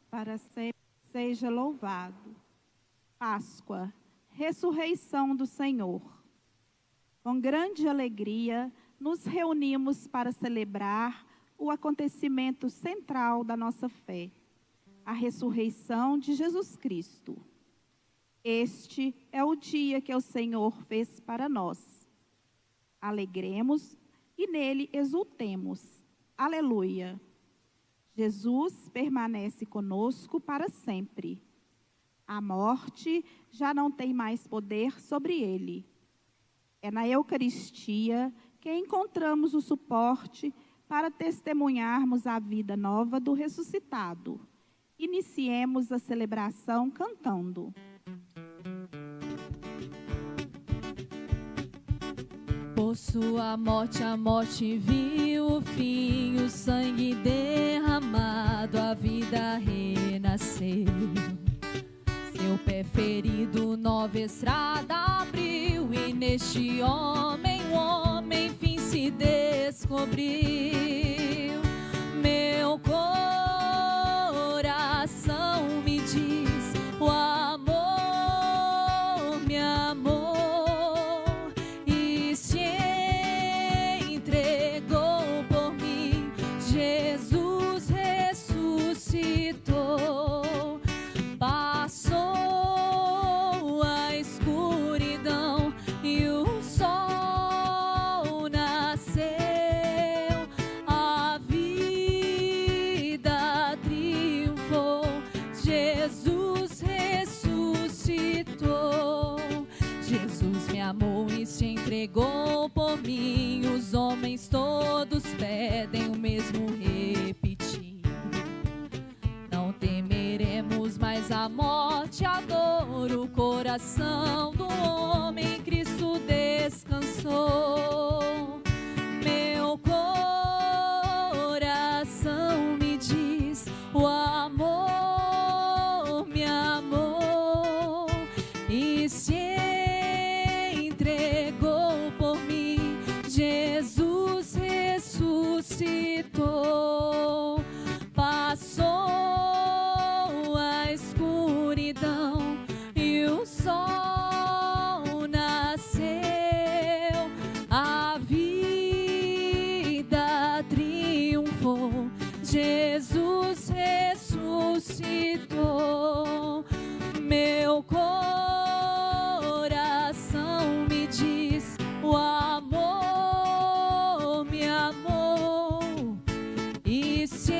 para sempre seja louvado. Páscoa, ressurreição do Senhor. Com grande alegria, nos reunimos para celebrar o acontecimento central da nossa fé, a ressurreição de Jesus Cristo. Este é o dia que o Senhor fez para nós. Alegremos e nele exultemos. Aleluia! Jesus permanece conosco para sempre. A morte já não tem mais poder sobre ele. É na Eucaristia que encontramos o suporte para testemunharmos a vida nova do ressuscitado. Iniciemos a celebração cantando. Por sua morte, a morte viu o fim, o sangue derramado, a vida renasceu. Seu pé ferido, nova estrada abriu, e neste homem, o homem, enfim se descobriu. Meu coração me diz, o amor me amou e se entregou por mim. Jesus ressuscitou, passou a escuridão e o sol nasceu. A vida triunfou, Jesus ressuscitou. Jesus me amou e se entregou por mim. Os homens todos pedem o mesmo repetir. Não temeremos mais a morte, a dor, o coração do homem em Cristo descansou. Meu coração me diz, o amor me amou e se entregou por mim. Jesus ressuscitou, passou a escuridão e o sol nasceu. A vida triunfou, Jesus ressuscitou. Meu coração me diz, o amor me amou e se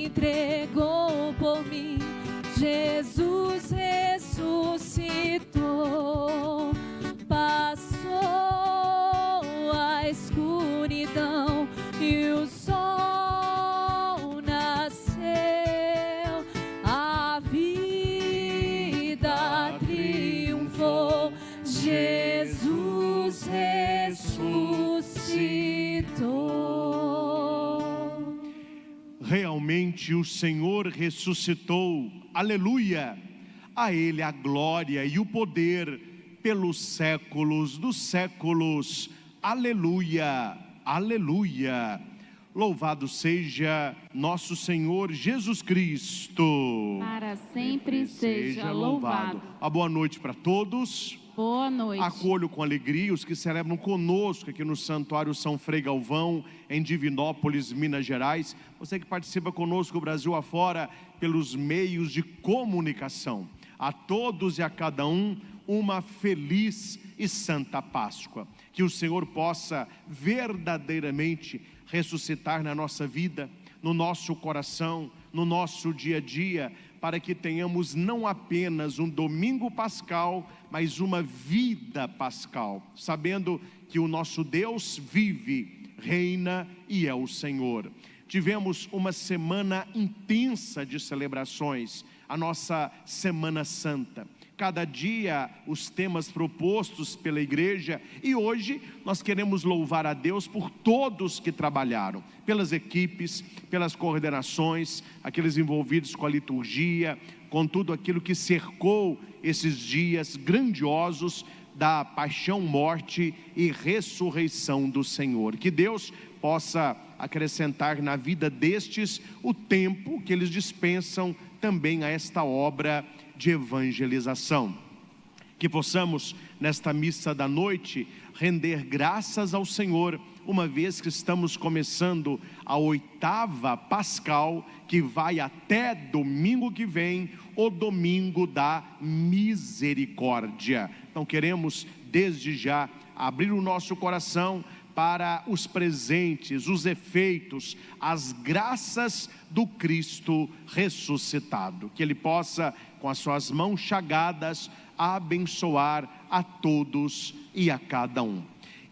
entregou por mim. Jesus ressuscitou, passou a escuridão e o sol nasceu. A vida triunfou, Jesus ressuscitou. Realmente o Senhor ressuscitou, aleluia! A Ele a glória e o poder pelos séculos dos séculos, aleluia, aleluia! Louvado seja nosso Senhor Jesus Cristo. Para sempre seja louvado. A boa noite para todos. Boa noite. Acolho com alegria os que celebram conosco aqui no Santuário São Frei Galvão, em Divinópolis, Minas Gerais. Você que participa conosco Brasil afora pelos meios de comunicação. A todos e a cada um, uma feliz e santa Páscoa. Que o Senhor possa verdadeiramente ressuscitar na nossa vida, no nosso coração, no nosso dia a dia, para que tenhamos não apenas um domingo pascal, mas uma vida pascal, sabendo que o nosso Deus vive, reina e é o Senhor. Tivemos uma semana intensa de celebrações, a nossa Semana Santa. Cada dia os temas propostos pela igreja, e hoje nós queremos louvar a Deus por todos que trabalharam, pelas equipes, pelas coordenações, aqueles envolvidos com a liturgia, com tudo aquilo que cercou esses dias grandiosos da paixão, morte e ressurreição do Senhor. Que Deus possa acrescentar na vida destes o tempo que eles dispensam também a esta obra de evangelização. Que possamos, nesta missa da noite, render graças ao Senhor, uma vez que estamos começando a 8ª Pascal, que vai até domingo que vem, o domingo da misericórdia. Então queremos desde já abrir o nosso coração para os presentes, os efeitos, as graças do Cristo ressuscitado. Que Ele possa, com as suas mãos chagadas, abençoar a todos e a cada um.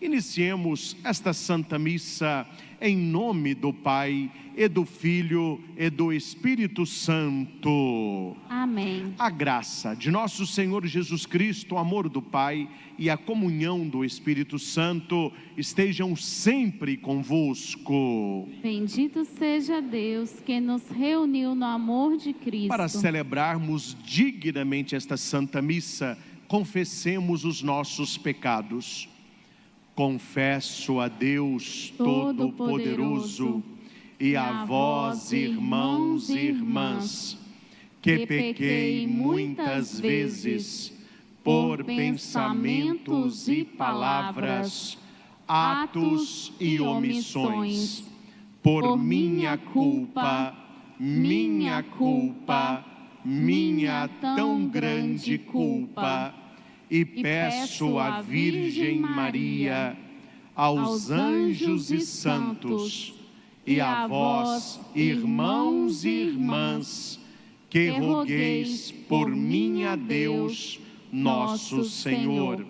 Iniciemos esta Santa Missa em nome do Pai, e do Filho, e do Espírito Santo. Amém. A graça de nosso Senhor Jesus Cristo, o amor do Pai e a comunhão do Espírito Santo estejam sempre convosco. Bendito seja Deus que nos reuniu no amor de Cristo. Para celebrarmos dignamente esta Santa Missa, confessemos os nossos pecados. Confesso a Deus Todo-Poderoso e a vós, irmãos e irmãs, que pequei muitas vezes por pensamentos e palavras, atos e omissões, por minha culpa, minha tão grande culpa. E peço à Virgem Maria, aos anjos e santos, e a vós, irmãos e irmãs, que rogueis por mim a Deus, nosso Senhor.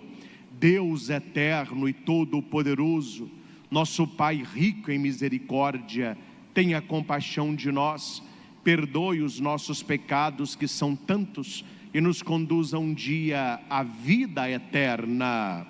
Deus eterno e todo-poderoso, nosso Pai rico em misericórdia, tenha compaixão de nós, perdoe os nossos pecados, que são tantos, e nos conduza um dia à vida eterna.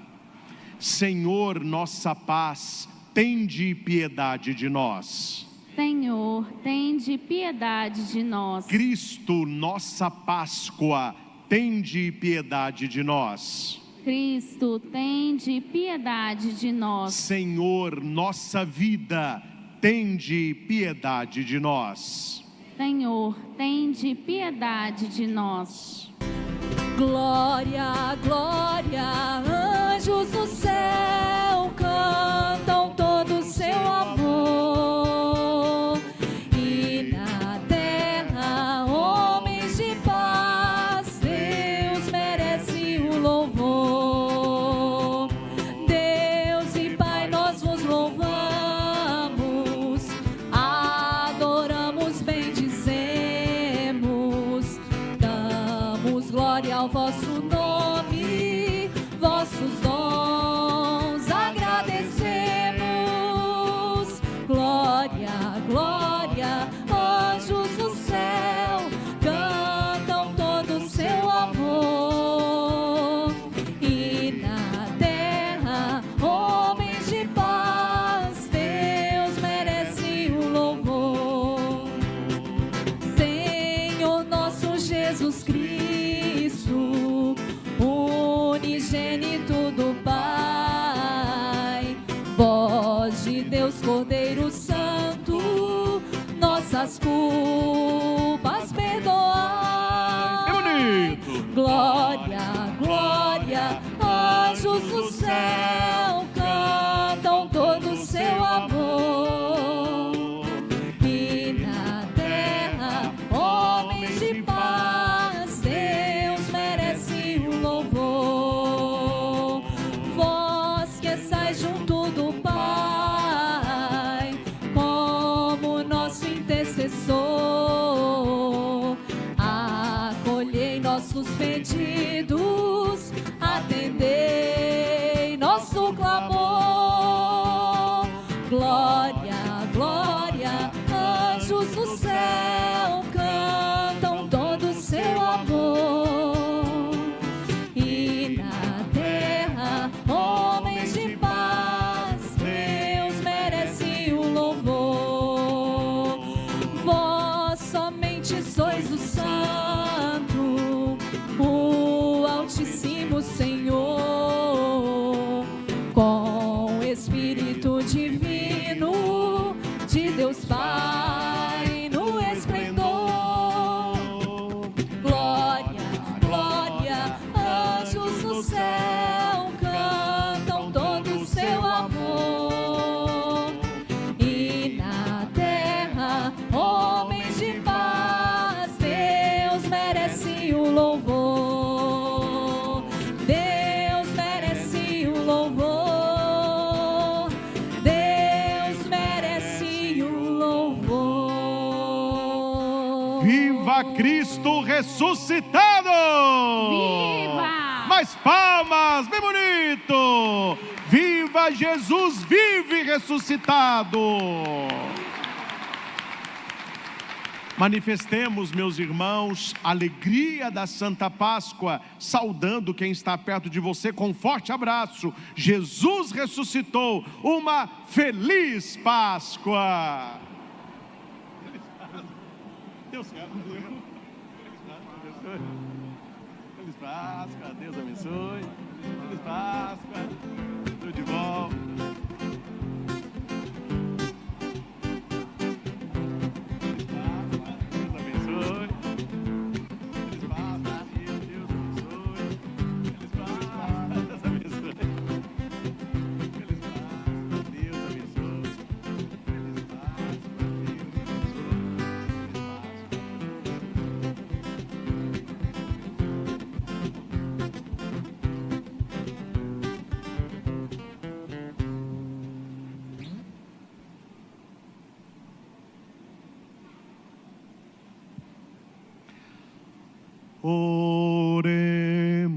Senhor, nossa paz, tende piedade de nós. Senhor, tende piedade de nós. Cristo, nossa Páscoa, tende piedade de nós. Cristo, tende piedade de nós. Senhor, nossa vida, tende piedade de nós. Senhor, tende piedade de nós. Glória, glória, anjos no céu cantam todo o seu amor. E na terra, homens de paz, Deus merece o louvor. Deus e Pai, nós vos louvamos, adoramos, bendizemos, damos glória ao vosso nome, vossos dons agradecemos. Glória, glória, anjos do céu cantam todo o seu amor. E na terra, homens de paz, Deus merece o louvor. Senhor nosso Jesus Cristo, unigênito do Pai, voz de Deus Cordeiro Santo, nossas culpas perdoai. É bonito. Glória, glória, anjos do céu cantam todo o seu amor. E na terra, homens de paz, Deus merece o louvor. Vós que estais junto do Pai, como nosso intercessor, acolhei nossos pedidos, atendei nosso clamor. Glória, glória, anjos do céu cantam todo o seu amor. E na terra, homens de paz, Deus merece o louvor. Vós somente sois o Santo, o Altíssimo Senhor. Viva Cristo ressuscitado! Viva! Mais palmas, bem bonito! Viva Jesus vive ressuscitado! Manifestemos, meus irmãos, a alegria da Santa Páscoa, saudando quem está perto de você com um forte abraço. Jesus ressuscitou, uma feliz Páscoa! Deus Feliz Páscoa, Deus abençoe. Feliz Páscoa, tudo de bom.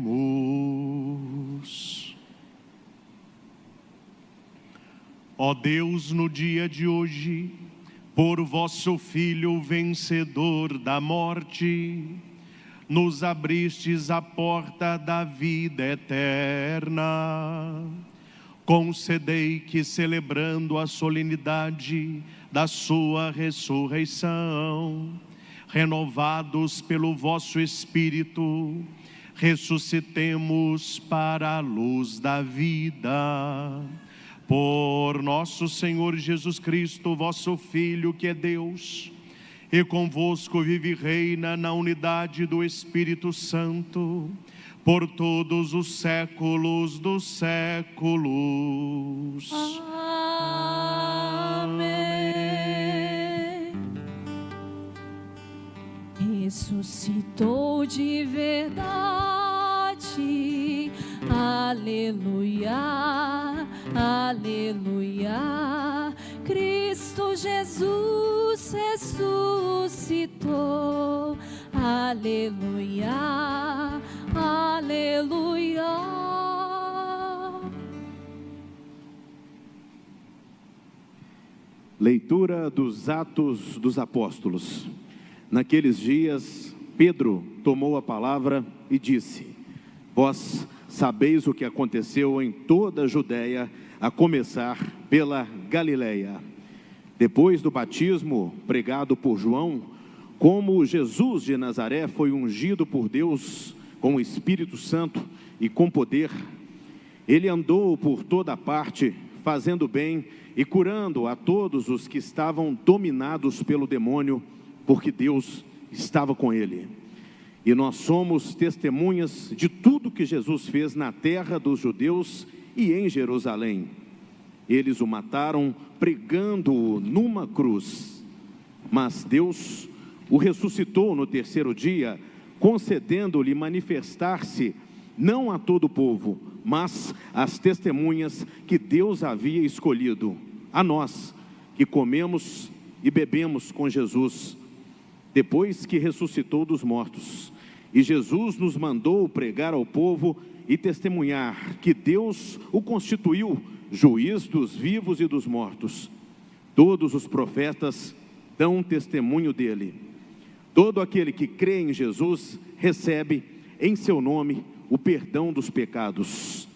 Oremos. Ó Deus, no dia de hoje, por vosso Filho vencedor da morte, nos abristes a porta da vida eterna. Concedei que, celebrando a solenidade da sua ressurreição, renovados pelo vosso Espírito, ressuscitemos para a luz da vida. Por nosso Senhor Jesus Cristo, vosso Filho, que é Deus, e convosco vive e reina na unidade do Espírito Santo, por todos os séculos dos séculos. Ressuscitou de verdade, aleluia, aleluia. Cristo Jesus ressuscitou, aleluia, aleluia. Leitura dos Atos dos Apóstolos. Naqueles dias, Pedro tomou a palavra e disse: Vós sabeis o que aconteceu em toda a Judéia, a começar pela Galileia. Depois do batismo pregado por João, como Jesus de Nazaré foi ungido por Deus com o Espírito Santo e com poder, ele andou por toda parte, fazendo bem e curando a todos os que estavam dominados pelo demônio, porque Deus estava com ele. E nós somos testemunhas de tudo que Jesus fez na terra dos judeus e em Jerusalém. Eles o mataram pregando-o numa cruz, mas Deus o ressuscitou no terceiro dia, concedendo-lhe manifestar-se não a todo o povo, mas às testemunhas que Deus havia escolhido, a nós que comemos e bebemos com Jesus, depois que ressuscitou dos mortos. E Jesus nos mandou pregar ao povo e testemunhar que Deus o constituiu juiz dos vivos e dos mortos. Todos os profetas dão testemunho dele. Todo aquele que crê em Jesus recebe em seu nome o perdão dos pecados.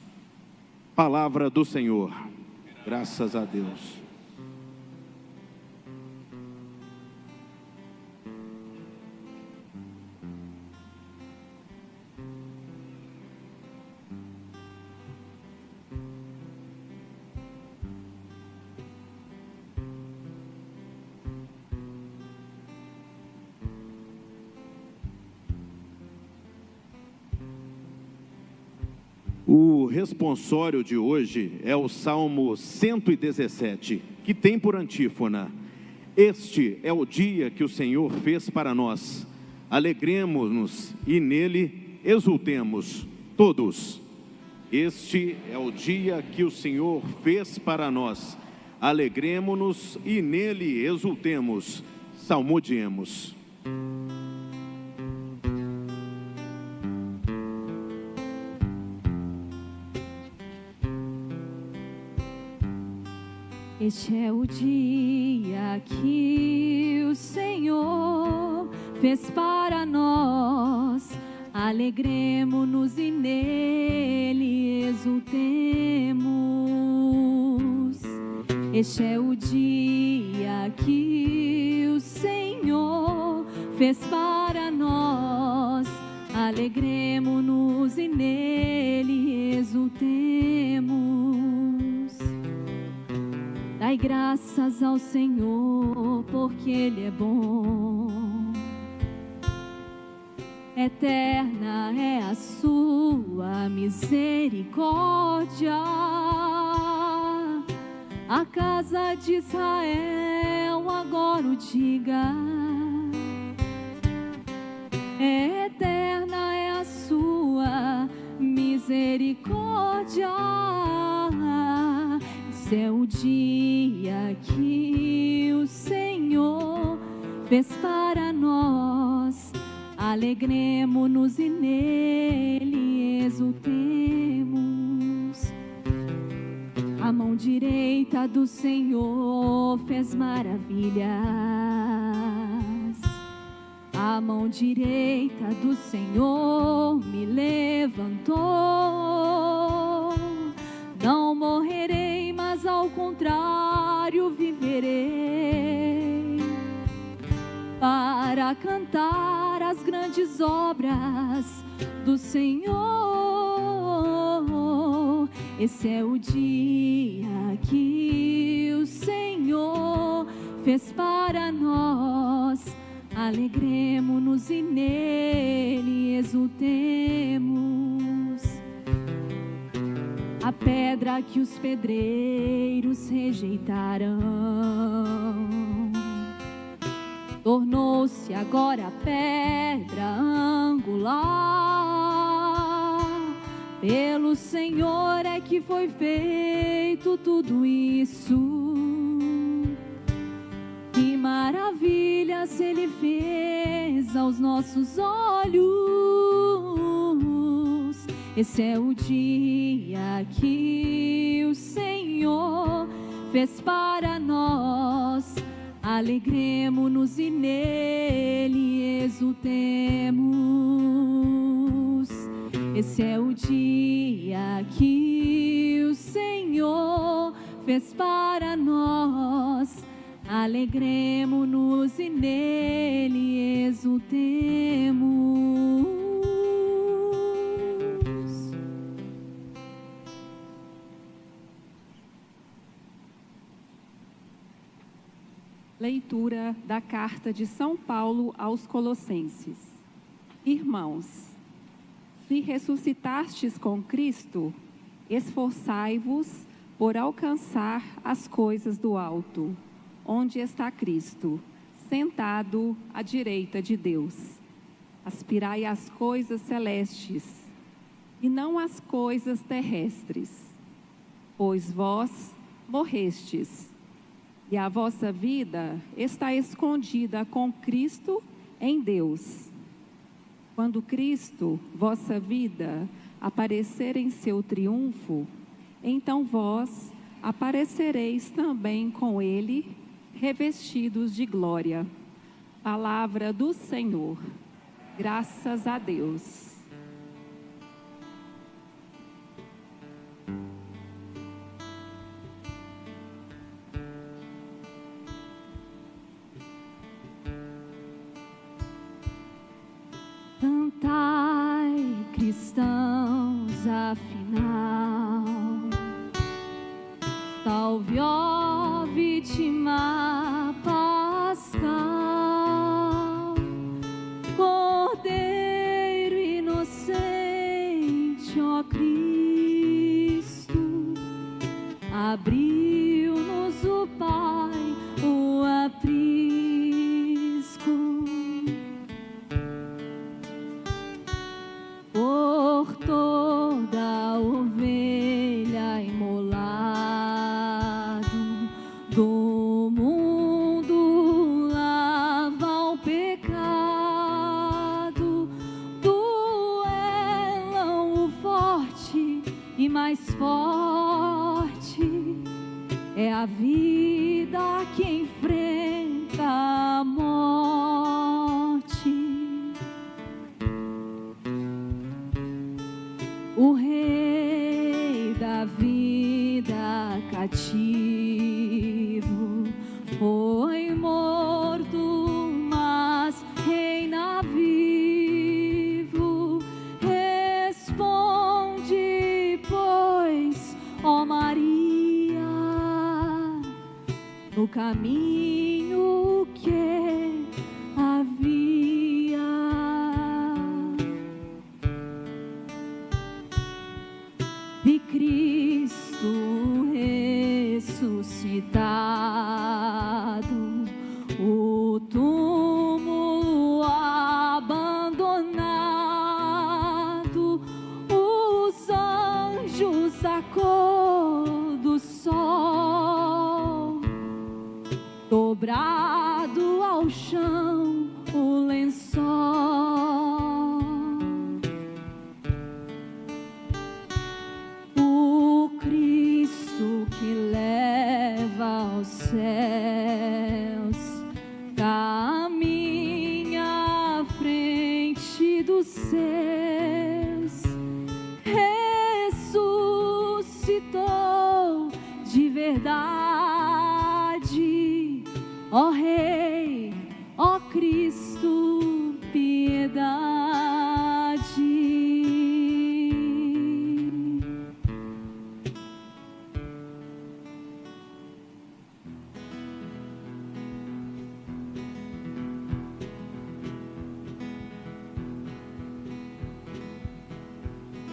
Palavra do Senhor. Graças a Deus. O responsório de hoje é o Salmo 117, que tem por antífona: Este é o dia que o Senhor fez para nós, alegremo-nos e nele exultemos todos. Este é o dia que o Senhor fez para nós, alegremo-nos e nele exultemos, salmodiemos. Este é o dia que o Senhor fez para nós. Alegremo-nos e nele exultemos. Este é o dia que o Senhor fez para nós. Alegremo-nos e nele exultemos. Dai graças ao Senhor, porque Ele é bom. Eterna é a sua misericórdia. A casa de Israel agora o diga. Eterna é a sua misericórdia. Esse é o dia que o Senhor fez para nós. Alegremo-nos e nele exultemos. A mão direita do Senhor fez maravilhas. A mão direita do Senhor me levantou. Não morrerei, mas ao contrário viverei, para cantar as grandes obras do Senhor. Esse é o dia que o Senhor fez para nós. Alegremo-nos e nele exultemos. A pedra que os pedreiros rejeitaram tornou-se agora pedra angular. Pelo Senhor é que foi feito tudo isso. Que maravilhas Ele fez aos nossos olhos. Esse é o dia que o Senhor fez para nós. Alegremo-nos e nele exultemos. Esse é o dia que o Senhor fez para nós. Alegremo-nos e nele exultemos. Leitura da carta de São Paulo aos Colossenses. Irmãos, se ressuscitastes com Cristo, esforçai-vos por alcançar as coisas do alto, onde está Cristo, sentado à direita de Deus. Aspirai às coisas celestes, e não às coisas terrestres, pois vós morrestes, e a vossa vida está escondida com Cristo em Deus. Quando Cristo, vossa vida, aparecer em seu triunfo, então vós aparecereis também com Ele, revestidos de glória. Palavra do Senhor. Graças a Deus. Cantai, cristãos, afinal, salve, ó vítima pascal, Cordeiro inocente, ó Cristo, abriu-nos o Pai o aprisco. Por toda a mais forte é a vida que enfrenta a morte. O Rei da vida cativo foi morto, mas reina vivo. Responde, pois, ó Maria, no caminho que havia. Vi Cristo ressuscitado, o túmulo abandonado, os anjos da cor do sol, dobrado ao chão o lençol. O Cristo que leva aos céus caminha à frente dos seus, ressuscitou de verdade, ó Rei, ó Cristo, piedade.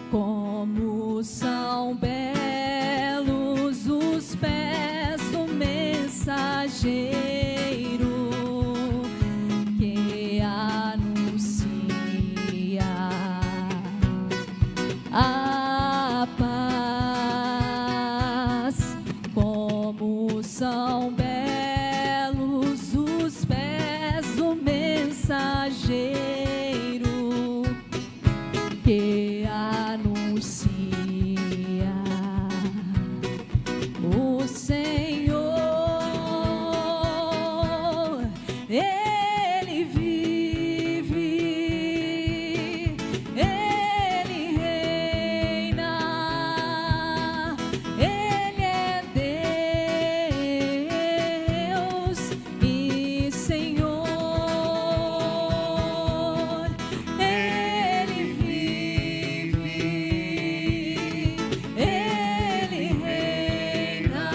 Como são belos os pés do mensageiro que anuncia a paz. Como são belos os pés do mensageiro que anuncia o Senhor. Ele vive, Ele reina, Ele é Deus e Senhor. Ele vive, Ele reina,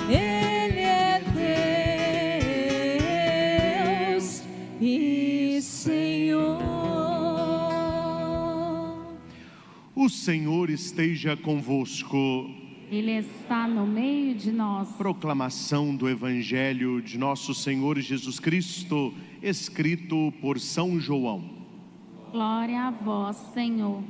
Ele é Deus e Senhor. O Senhor esteja convosco. Ele está no meio de nós. Proclamação do Evangelho de nosso Senhor Jesus Cristo, escrito por São João. Glória a vós, Senhor.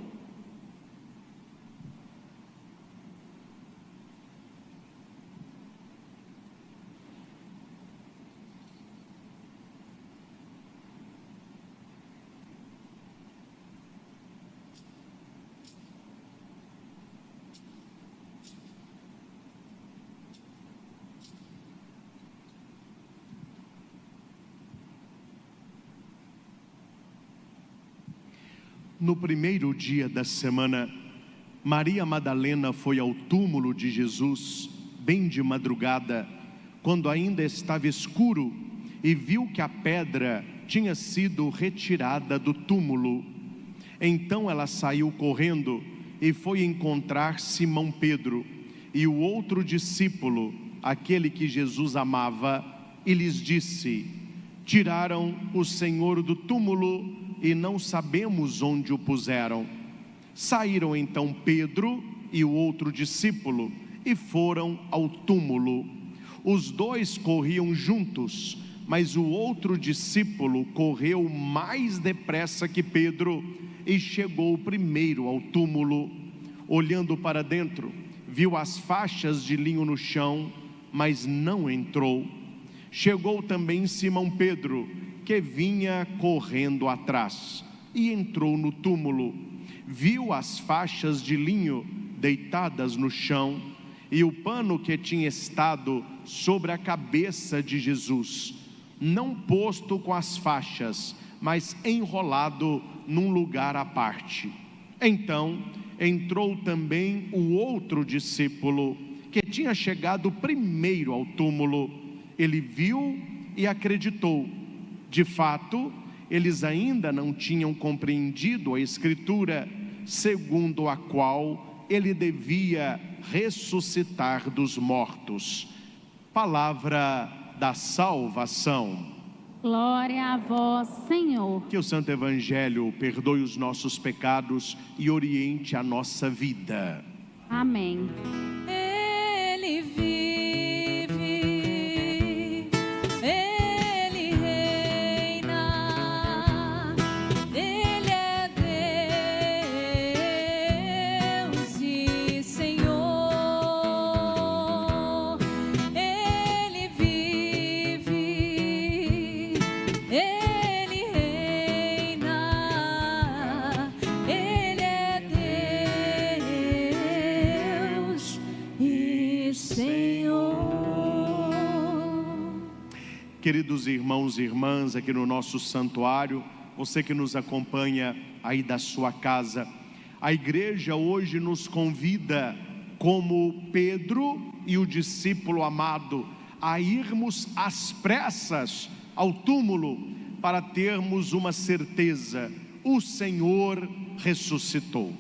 No primeiro dia da semana, Maria Madalena foi ao túmulo de Jesus, bem de madrugada, quando ainda estava escuro, e viu que a pedra tinha sido retirada do túmulo. Então ela saiu correndo e foi encontrar Simão Pedro e o outro discípulo, aquele que Jesus amava, e lhes disse: tiraram o Senhor do túmulo e não sabemos onde o puseram. Saíram então Pedro e o outro discípulo e foram ao túmulo. Os dois corriam juntos, mas o outro discípulo correu mais depressa que Pedro e chegou primeiro ao túmulo. Olhando para dentro, viu as faixas de linho no chão, mas não entrou. Chegou também Simão Pedro, que vinha correndo atrás, e entrou no túmulo. viu as faixas de linho deitadas no chão e o pano que tinha estado sobre a cabeça de Jesus, não posto com as faixas, mas enrolado num lugar à parte. Então entrou também o outro discípulo, que tinha chegado primeiro ao túmulo. Ele viu e acreditou. De fato, eles ainda não tinham compreendido a Escritura, segundo a qual ele devia ressuscitar dos mortos. Palavra da salvação. Glória a vós, Senhor. Que o Santo Evangelho perdoe os nossos pecados e oriente a nossa vida. Amém. Ele vive, Ele reina, Ele é Deus e Senhor. Ele vive, Ele reina, Ele é Deus e Senhor. Queridos irmãos e irmãs, aqui no nosso santuário, você que nos acompanha aí da sua casa, a igreja hoje nos convida, como Pedro e o discípulo amado, a irmos às pressas ao túmulo para termos uma certeza: o Senhor ressuscitou.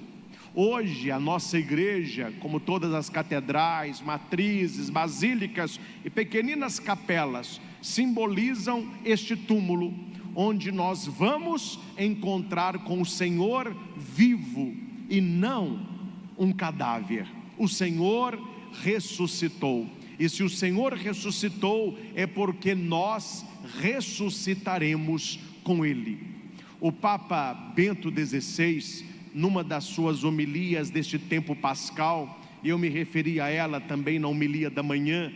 Hoje a nossa igreja, como todas as catedrais, matrizes, basílicas e pequeninas capelas, simbolizam este túmulo, onde nós vamos encontrar com o Senhor vivo e não um cadáver. O Senhor ressuscitou, e se o Senhor ressuscitou, é porque nós ressuscitaremos com Ele. O Papa Bento XVI, numa das suas homilias deste tempo pascal, e eu me referi a ela também na homilia da manhã,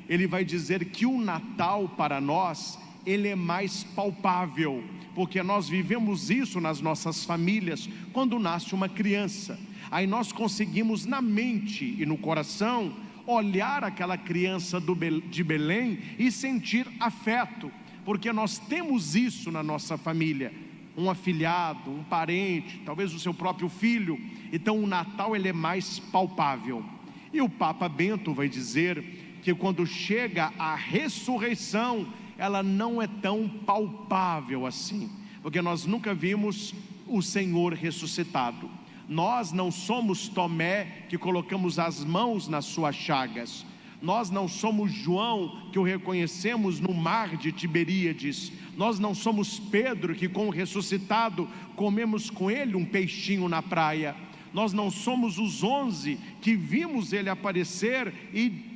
ele vai dizer que o Natal para nós, ele é mais palpável, porque nós vivemos isso nas nossas famílias, quando nasce uma criança, aí nós conseguimos na mente e no coração, olhar aquela criança de Belém e sentir afeto, porque nós temos isso na nossa família, um afilhado, um parente, talvez o seu próprio filho. Então o Natal ele é mais palpável, e o Papa Bento vai dizer que quando chega a ressurreição, ela não é tão palpável assim, porque nós nunca vimos o Senhor ressuscitado. Nós não somos Tomé, que colocamos as mãos nas suas chagas. Nós não somos João, que o reconhecemos no mar de Tiberíades. Nós não somos Pedro, que com o ressuscitado comemos com ele um peixinho na praia. Nós não somos os 11 que vimos ele aparecer e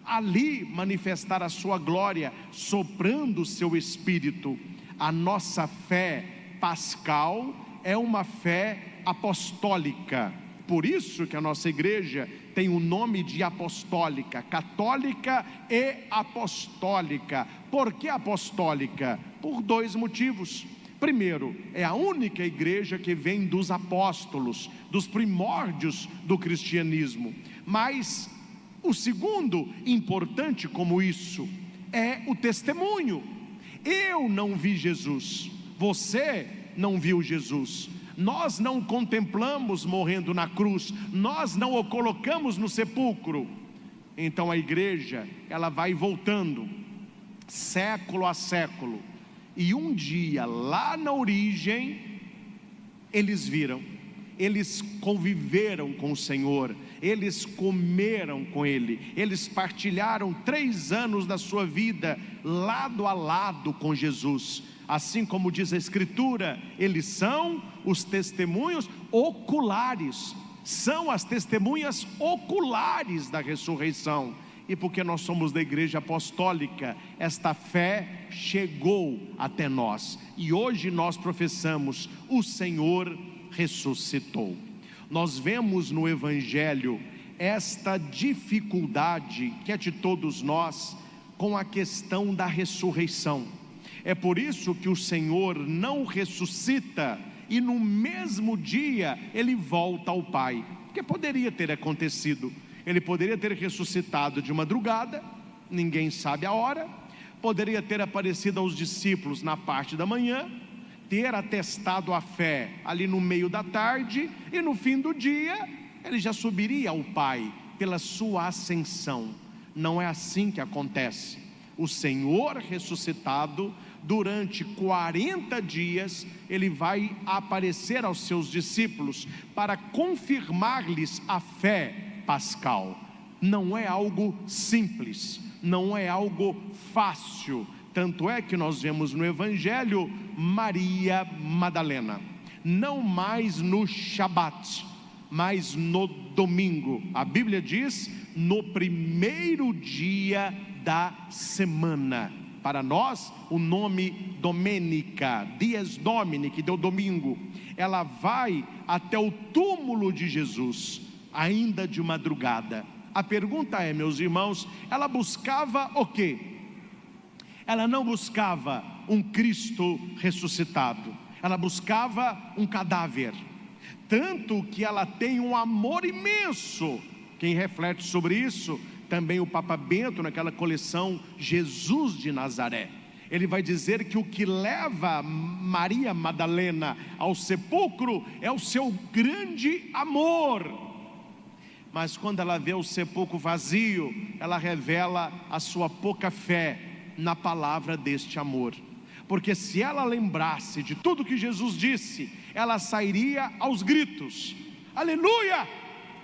ali manifestar a sua glória, soprando o seu espírito. A nossa fé pascal é uma fé apostólica, por isso que a nossa igreja tem o nome de apostólica, católica e apostólica. Por que apostólica? Por dois motivos. Primeiro, é a única igreja que vem dos apóstolos, dos primórdios do cristianismo. Mas o segundo, importante como isso, é o testemunho. Eu não vi Jesus, você não viu Jesus, nós não contemplamos morrendo na cruz, nós não o colocamos no sepulcro. Então a igreja, ela vai voltando, século a século, e um dia lá na origem, eles viram, eles conviveram com o Senhor, eles comeram com Ele, eles partilharam 3 anos da sua vida, lado a lado com Jesus. Assim como diz a Escritura, eles são os testemunhos oculares, são as testemunhas oculares da ressurreição. E porque nós somos da igreja apostólica, esta fé chegou até nós, e hoje nós professamos: o Senhor ressuscitou. Nós vemos no Evangelho esta dificuldade que é de todos nós com a questão da ressurreição. É por isso que o Senhor não ressuscita e no mesmo dia ele volta ao Pai. Porque poderia ter acontecido, ele poderia ter ressuscitado de madrugada, ninguém sabe a hora, poderia ter aparecido aos discípulos na parte da manhã, ter atestado a fé ali no meio da tarde, e no fim do dia ele já subiria ao Pai pela sua ascensão. Não é assim que acontece. O Senhor ressuscitado, durante 40 dias, ele vai aparecer aos seus discípulos para confirmar-lhes a fé pascal. Não é algo simples, não é algo fácil. Tanto é que nós vemos no Evangelho Maria Madalena, não mais no Shabat, mas no domingo. A Bíblia diz no primeiro dia da semana. Para nós, o nome Domênica, Dies Domini, que deu domingo. Ela vai até o túmulo de Jesus, ainda de madrugada. A pergunta é, meus irmãos, ela buscava o quê? Ela não buscava um Cristo ressuscitado, ela buscava um cadáver. Tanto que ela tem um amor imenso. Quem reflete sobre isso, também o Papa Bento, naquela coleção Jesus de Nazaré, ele vai dizer que o que leva Maria Madalena ao sepulcro é o seu grande amor. Mas quando ela vê o sepulcro vazio, ela revela a sua pouca fé na palavra deste amor. Porque se ela lembrasse de tudo que Jesus disse, ela sairia aos gritos: aleluia!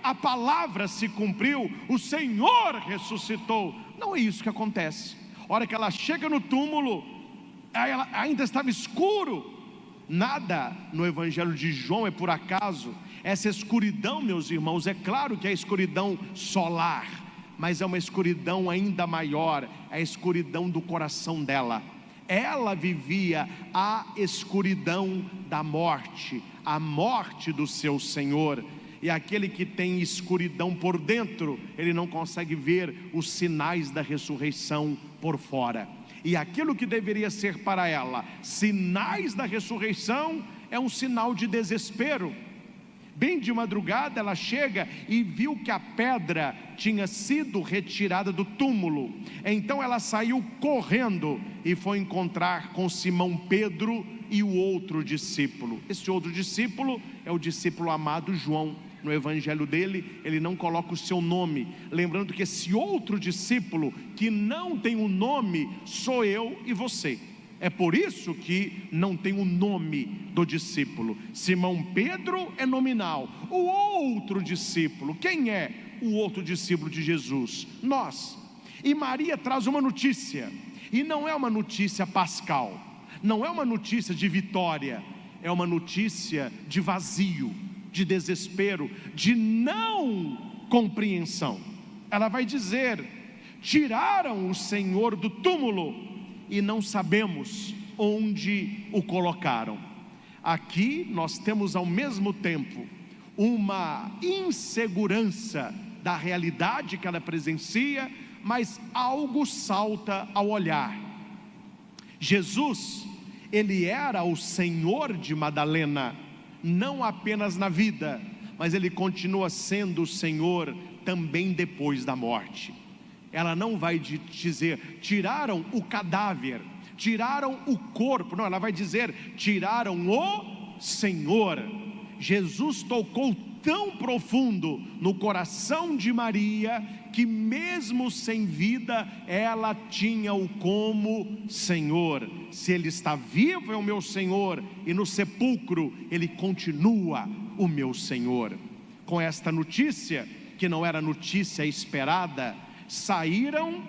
A palavra se cumpriu, o Senhor ressuscitou. Não é isso que acontece. A hora que ela chega no túmulo, ela ainda estava escuro. Nada no Evangelho de João é por acaso. Essa escuridão, meus irmãos, é claro que é a escuridão solar, mas é uma escuridão ainda maior, é a escuridão do coração dela. Ela vivia a escuridão da morte, a morte do seu Senhor. E aquele que tem escuridão por dentro, ele não consegue ver os sinais da ressurreição por fora. E aquilo que deveria ser para ela sinais da ressurreição, é um sinal de desespero. Bem de madrugada ela chega e viu que a pedra tinha sido retirada do túmulo. Então ela saiu correndo e foi encontrar com Simão Pedro e o outro discípulo. Esse outro discípulo é o discípulo amado João. No evangelho dele, ele não coloca o seu nome, lembrando que esse outro discípulo, que não tem um nome, sou eu e você. É por isso que não tem o nome do discípulo. Simão Pedro é nominal. O outro discípulo, quem é o outro discípulo de Jesus? Nós. E Maria traz uma notícia, e não é uma notícia pascal, não é uma notícia de vitória, é uma notícia de vazio, de desespero, de não compreensão. Ela vai dizer: tiraram o Senhor do túmulo e não sabemos onde o colocaram. Aqui nós temos ao mesmo tempo uma insegurança da realidade que ela presencia, mas algo salta ao olhar. Jesus, ele era o Senhor de Madalena, não apenas na vida, mas ele continua sendo o Senhor também depois da morte. Ela não vai dizer: tiraram o cadáver, tiraram o corpo. Não, ela vai dizer: tiraram o Senhor. Jesus tocou tão profundo no coração de Maria, que mesmo sem vida, ela tinha-o como Senhor. Se ele está vivo, é o meu Senhor, e no sepulcro ele continua o meu Senhor. Com esta notícia, que não era notícia esperada, saíram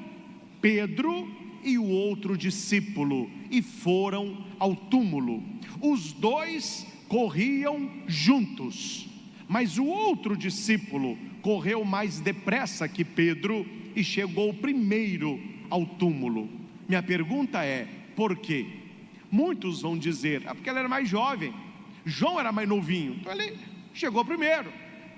Pedro e o outro discípulo e foram ao túmulo. Os dois corriam juntos, mas o outro discípulo correu mais depressa que Pedro e chegou primeiro ao túmulo. Minha pergunta é: por quê? Muitos vão dizer: porque ele era mais jovem, João era mais novinho, então ele chegou primeiro.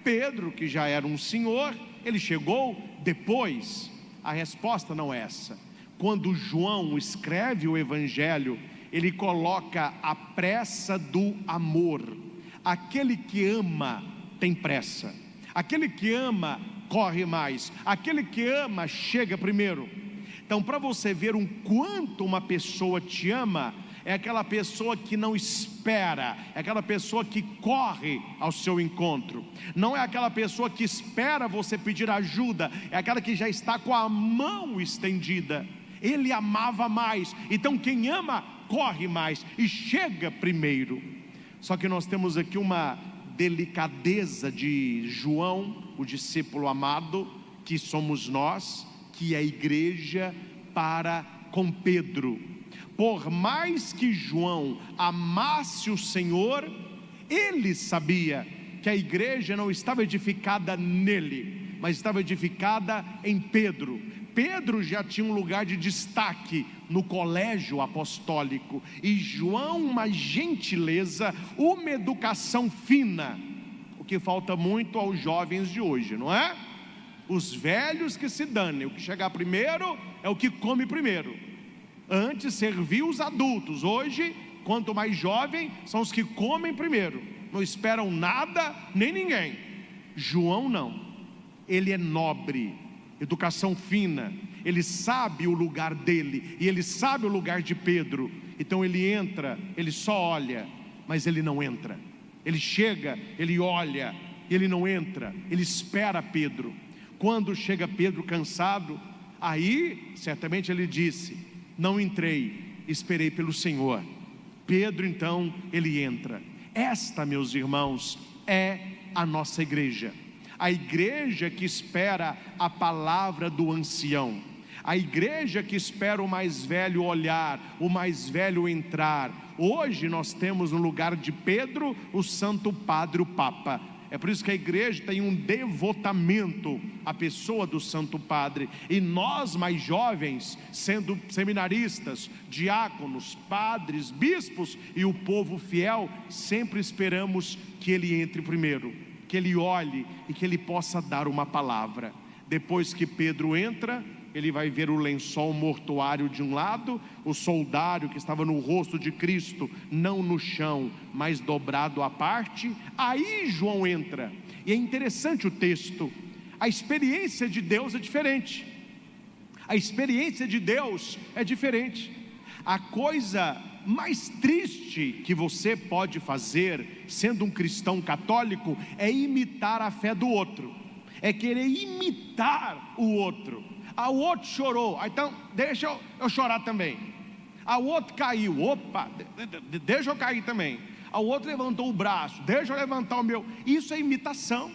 Pedro, que já era um senhor, ele chegou depois. A resposta não é essa. Quando João escreve o evangelho, ele coloca a pressa do amor. Aquele que ama tem pressa, aquele que ama corre mais, aquele que ama chega primeiro. Então, para você ver o quanto uma pessoa te ama, é aquela pessoa que não espera, é aquela pessoa que corre ao seu encontro. Não é aquela pessoa que espera você pedir ajuda, é aquela que já está com a mão estendida. Ele amava mais, então quem ama corre mais e chega primeiro. Só que nós temos aqui uma delicadeza de João, o discípulo amado, que somos nós, que é a igreja, para com Pedro. Por mais que João amasse o Senhor, ele sabia que a igreja não estava edificada nele, mas estava edificada em Pedro. Pedro já tinha um lugar de destaque no colégio apostólico, e João uma gentileza, uma educação fina, o que falta muito aos jovens de hoje, não é? Os velhos que se danem, o que chegar primeiro é o que come primeiro. Antes servia os adultos, hoje, quanto mais jovem, são os que comem primeiro, não esperam nada nem ninguém. João não, ele é nobre, educação fina, ele sabe o lugar dele, e ele sabe o lugar de Pedro. Então ele entra, ele só olha, mas ele não entra. Ele chega, ele olha, ele não entra, ele espera Pedro. Quando chega Pedro cansado, aí certamente ele disse: não entrei, esperei pelo Senhor. Pedro então, ele entra. Esta, meus irmãos, é a nossa igreja. A igreja que espera a palavra do ancião. A igreja que espera o mais velho olhar, o mais velho entrar. Hoje nós temos no lugar de Pedro, o Santo Padre, o Papa. É por isso que a igreja tem um devotamento à pessoa do Santo Padre. E nós mais jovens, sendo seminaristas, diáconos, padres, bispos e o povo fiel, sempre esperamos que ele entre primeiro, que ele olhe e que ele possa dar uma palavra. Depois que Pedro entra, ele vai ver o lençol mortuário de um lado, o soldário que estava no rosto de Cristo, não no chão, mas dobrado à parte. Aí João entra, e é interessante o texto. A experiência de Deus é diferente. A experiência de Deus é diferente. A coisa mais triste que você pode fazer, sendo um cristão católico, é imitar a fé do outro, é querer imitar o outro. O outro chorou, então deixa eu chorar também. O outro caiu, opa, deixa eu cair também. O outro levantou o braço, deixa eu levantar o meu. Isso é imitação.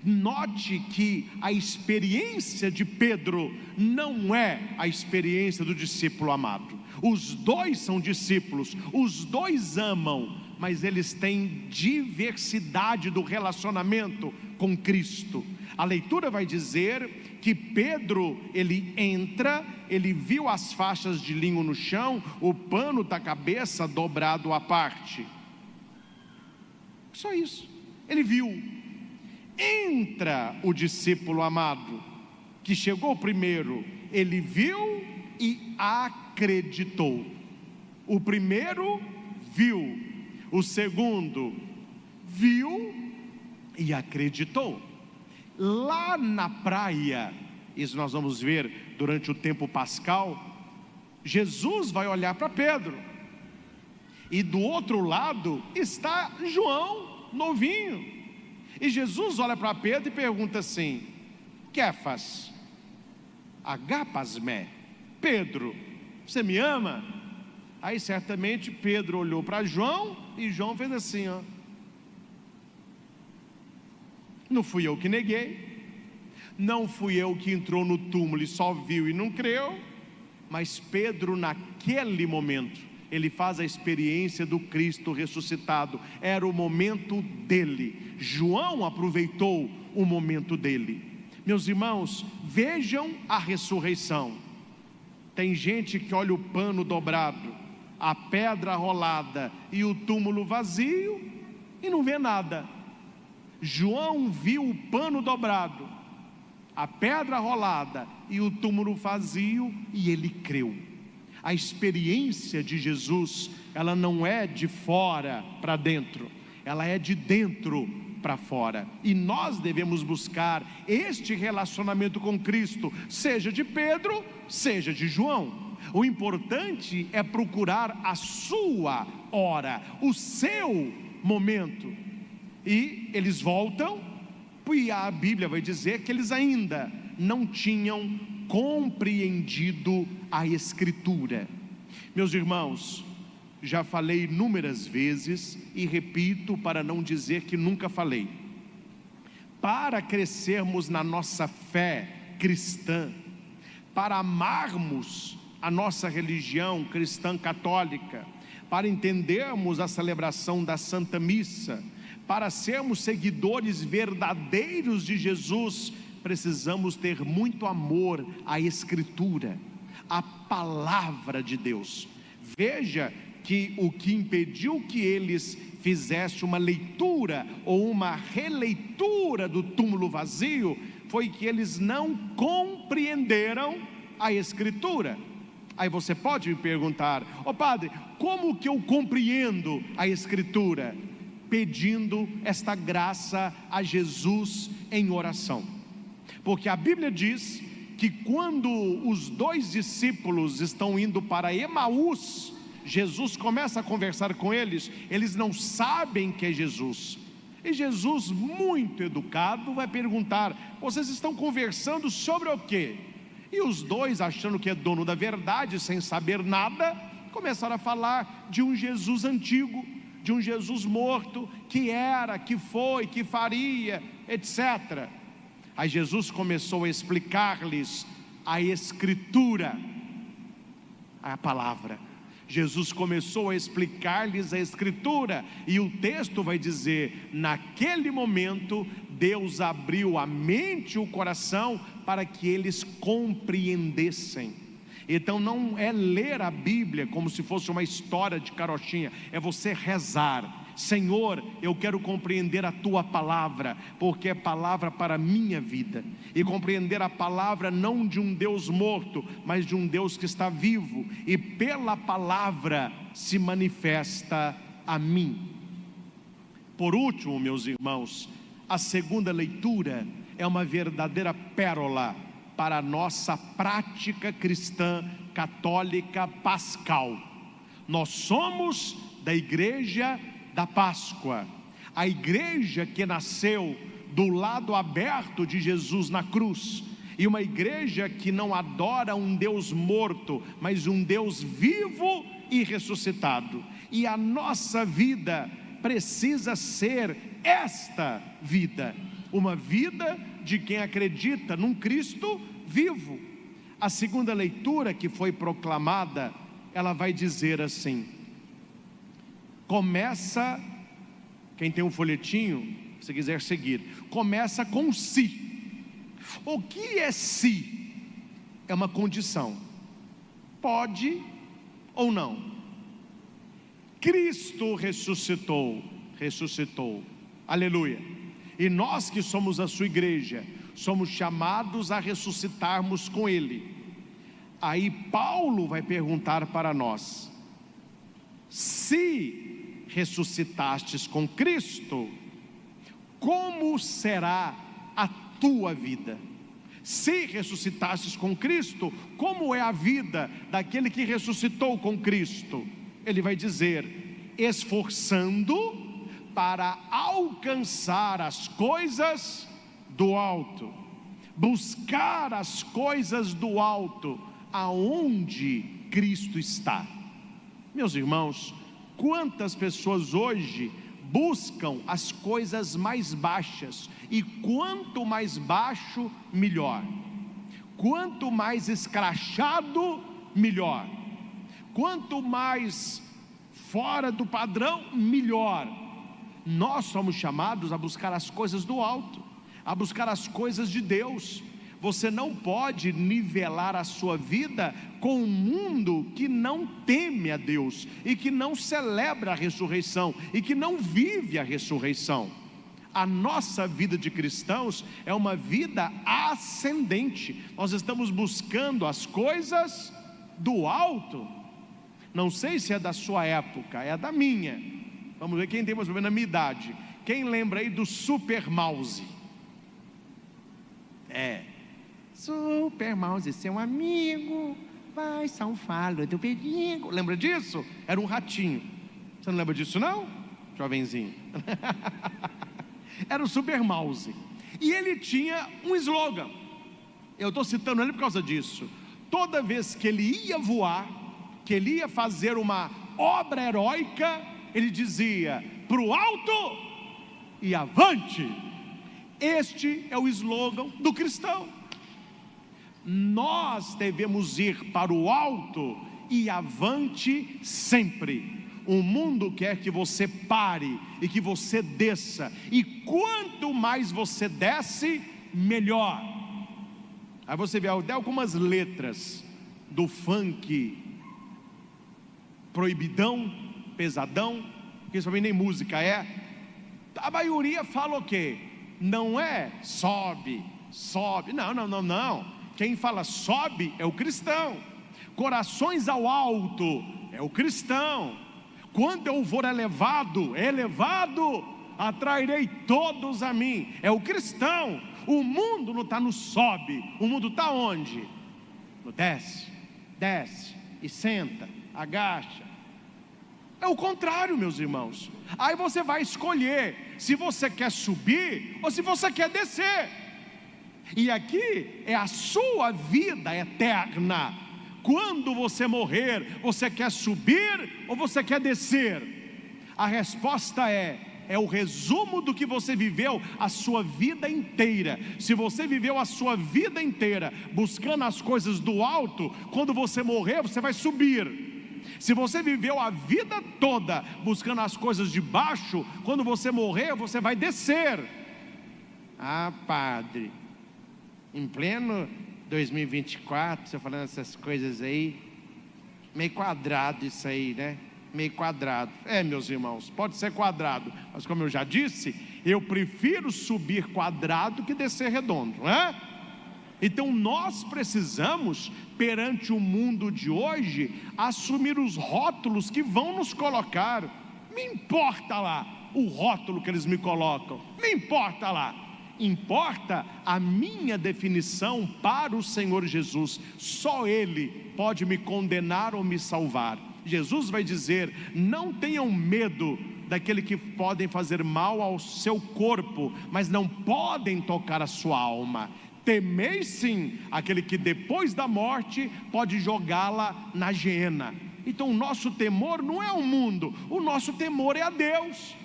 Note que a experiência de Pedro não é a experiência do discípulo amado. Os dois são discípulos, os dois amam, mas eles têm diversidade do relacionamento com Cristo. A leitura vai dizer que Pedro, ele entra, ele viu as faixas de linho no chão, o pano da cabeça dobrado à parte. Só isso, ele viu. Entra o discípulo amado, que chegou primeiro, ele viu e acreditou. O primeiro viu, o segundo viu e acreditou. Lá na praia, isso nós vamos ver durante o tempo pascal, Jesus vai olhar para Pedro, e do outro lado está João, novinho, e Jesus olha para Pedro e pergunta assim: Kefas, agapasmé, Pedro, você me ama? Aí certamente Pedro olhou para João, e João fez assim, ó. Não fui eu que neguei, não fui eu que entrou no túmulo e só viu e não creu, mas Pedro naquele momento, ele faz a experiência do Cristo ressuscitado, era o momento dele. João aproveitou o momento dele. Meus irmãos, vejam a ressurreição. Tem gente que olha o pano dobrado, a pedra rolada e o túmulo vazio e não vê nada. João viu o pano dobrado, a pedra rolada e o túmulo vazio, e ele creu. A experiência de Jesus, ela não é de fora para dentro, ela é de dentro para fora. E nós devemos buscar este relacionamento com Cristo, seja de Pedro, seja de João. O importante é procurar a sua hora, o seu momento. E eles voltam, e a Bíblia vai dizer que eles ainda não tinham compreendido a Escritura. Meus irmãos, já falei inúmeras vezes e repito para não dizer que nunca falei. Para crescermos na nossa fé cristã, para amarmos a nossa religião cristã católica, para entendermos a celebração da Santa Missa, para sermos seguidores verdadeiros de Jesus, precisamos ter muito amor à Escritura, à Palavra de Deus. Veja que o que impediu que eles fizessem uma leitura ou uma releitura do túmulo vazio foi que eles não compreenderam a Escritura. Aí você pode me perguntar: ó padre, como que eu compreendo a Escritura? Pedindo esta graça a Jesus em oração. Porque a Bíblia diz que quando os dois discípulos estão indo para Emaús, Jesus começa a conversar com eles, eles não sabem que é Jesus. E Jesus, muito educado, vai perguntar: vocês estão conversando sobre o quê? E os dois, achando que é dono da verdade, sem saber nada, começaram a falar de um Jesus antigo, de um Jesus morto, que era, que foi, que faria, etc. Aí Jesus começou a explicar-lhes a Escritura, a palavra. Jesus começou a explicar-lhes a Escritura, e o texto vai dizer: naquele momento Deus abriu a mente e o coração para que eles compreendessem. Então não é ler a Bíblia como se fosse uma história de carochinha, é você rezar: Senhor, eu quero compreender a Tua palavra, porque é palavra para a minha vida, e compreender a palavra não de um Deus morto, mas de um Deus que está vivo, e pela palavra se manifesta a mim. Por último, meus irmãos, a segunda leitura é uma verdadeira pérola para a nossa prática cristã católica pascal. Nós somos da igreja da Páscoa, a igreja que nasceu do lado aberto de Jesus na cruz, e uma igreja que não adora um Deus morto, mas um Deus vivo e ressuscitado. E a nossa vida precisa ser esta vida, uma vida de quem acredita num Cristo vivo. A segunda leitura que foi proclamada, ela vai dizer assim, começa, quem tem um folhetinho, se quiser seguir, começa com si. O que é si? É uma condição, pode ou não. Cristo ressuscitou, aleluia, e nós que somos a sua igreja, somos chamados a ressuscitarmos com Ele. Aí Paulo vai perguntar para nós: se ressuscitastes com Cristo, como será a tua vida? Se ressuscitastes com Cristo, como é a vida daquele que ressuscitou com Cristo? Ele vai dizer: esforçando para alcançar as coisas do alto, buscar as coisas do alto, aonde Cristo está. Meus irmãos, quantas pessoas hoje buscam as coisas mais baixas, e quanto mais baixo, melhor. Quanto mais escrachado, melhor. Quanto mais fora do padrão, melhor. Nós somos chamados a buscar as coisas do alto, a buscar as coisas de Deus. Você não pode nivelar a sua vida com um mundo que não teme a Deus, e que não celebra a ressurreição, e que não vive a ressurreição. A nossa vida de cristãos é uma vida ascendente. Nós estamos buscando as coisas do alto. Não sei se é da sua época, é da minha. Vamos ver quem tem mais ou menos a minha idade. Quem lembra aí do Super Mouse? Super Mouse, seu amigo vai salvá-lo do perigo. Lembra disso? Era um ratinho. Você não lembra disso não, jovenzinho? Era o Super Mouse. E ele tinha um slogan. Eu estou citando ele por causa disso. Toda vez que ele ia voar, que ele ia fazer uma obra heróica, ele dizia: pro alto e avante. Este é o slogan do cristão. Nós devemos ir para o alto e avante sempre. O mundo quer que você pare e que você desça, e quanto mais você desce, melhor. Aí você vê até algumas letras do funk proibidão, pesadão, porque isso pra mim nem música é. A maioria fala o quê? Não é sobe, sobe, não. Quem fala sobe é o cristão. Corações ao alto é o cristão. Quando eu for elevado, atrairei todos a mim, é o cristão. O mundo não está no sobe, o mundo está onde? No desce e senta, agacha. É o contrário, meus irmãos. Aí você vai escolher se você quer subir ou se você quer descer. E aqui é a sua vida eterna. Quando você morrer, você quer subir ou você quer descer? A resposta é o resumo do que você viveu a sua vida inteira. Se você viveu a sua vida inteira buscando as coisas do alto, quando você morrer, você vai subir. Se você viveu a vida toda buscando as coisas de baixo, quando você morrer, você vai descer. Ah, padre, em pleno 2024, você falando essas coisas aí, meio quadrado isso aí, né? Meio quadrado. Meus irmãos, pode ser quadrado, mas como eu já disse, eu prefiro subir quadrado que descer redondo, não é? Então nós precisamos, perante o mundo de hoje, assumir os rótulos que vão nos colocar. Me importa lá o rótulo que eles me colocam, me importa lá. Importa a minha definição para o Senhor Jesus. Só Ele pode me condenar ou me salvar. Jesus vai dizer: não tenham medo daquele que podem fazer mal ao seu corpo, mas não podem tocar a sua alma. Temei sim aquele que depois da morte pode jogá-la na geena. Então o nosso temor não é o mundo, o nosso temor é a Deus.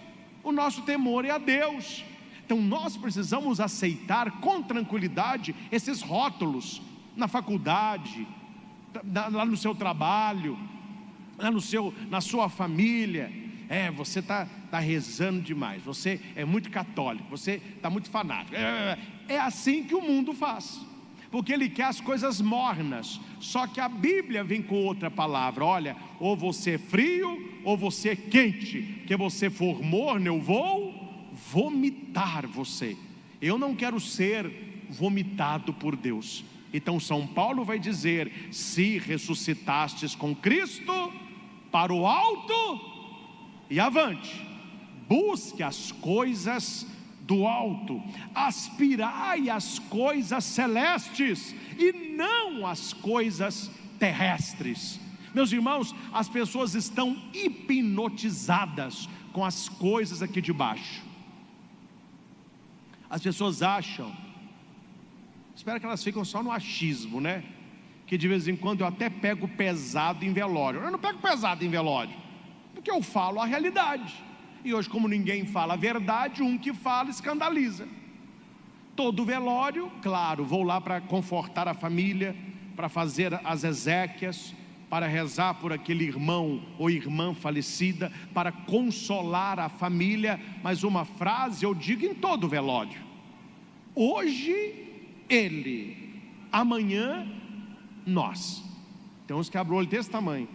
O nosso temor é a Deus. Então nós precisamos aceitar com tranquilidade esses rótulos na faculdade, lá no seu trabalho, lá na sua família. Você está rezando demais, você é muito católico, você está muito fanático. É assim que o mundo faz, porque ele quer as coisas mornas. Só que a Bíblia vem com outra palavra: olha, ou você é frio ou você é quente, que você for morno, eu vou vomitar você. Eu não quero ser vomitado por Deus. Então São Paulo vai dizer: se ressuscitastes com Cristo, para o alto e avante. Busque as coisas do alto, aspirai às coisas celestes e não às coisas terrestres. Meus irmãos, as pessoas estão hipnotizadas com as coisas aqui de baixo. As pessoas acham, espero que elas ficam só no achismo, né? Que de vez em quando eu até pego pesado em velório. Eu não pego pesado em velório, porque eu falo a realidade. E hoje, como ninguém fala a verdade, um que fala escandaliza. Todo velório, claro, vou lá para confortar a família, para fazer as exéquias, para rezar por aquele irmão ou irmã falecida, para consolar a família. Mas uma frase eu digo em todo velório: hoje ele, amanhã nós. Tem uns que abrem o olho desse tamanho.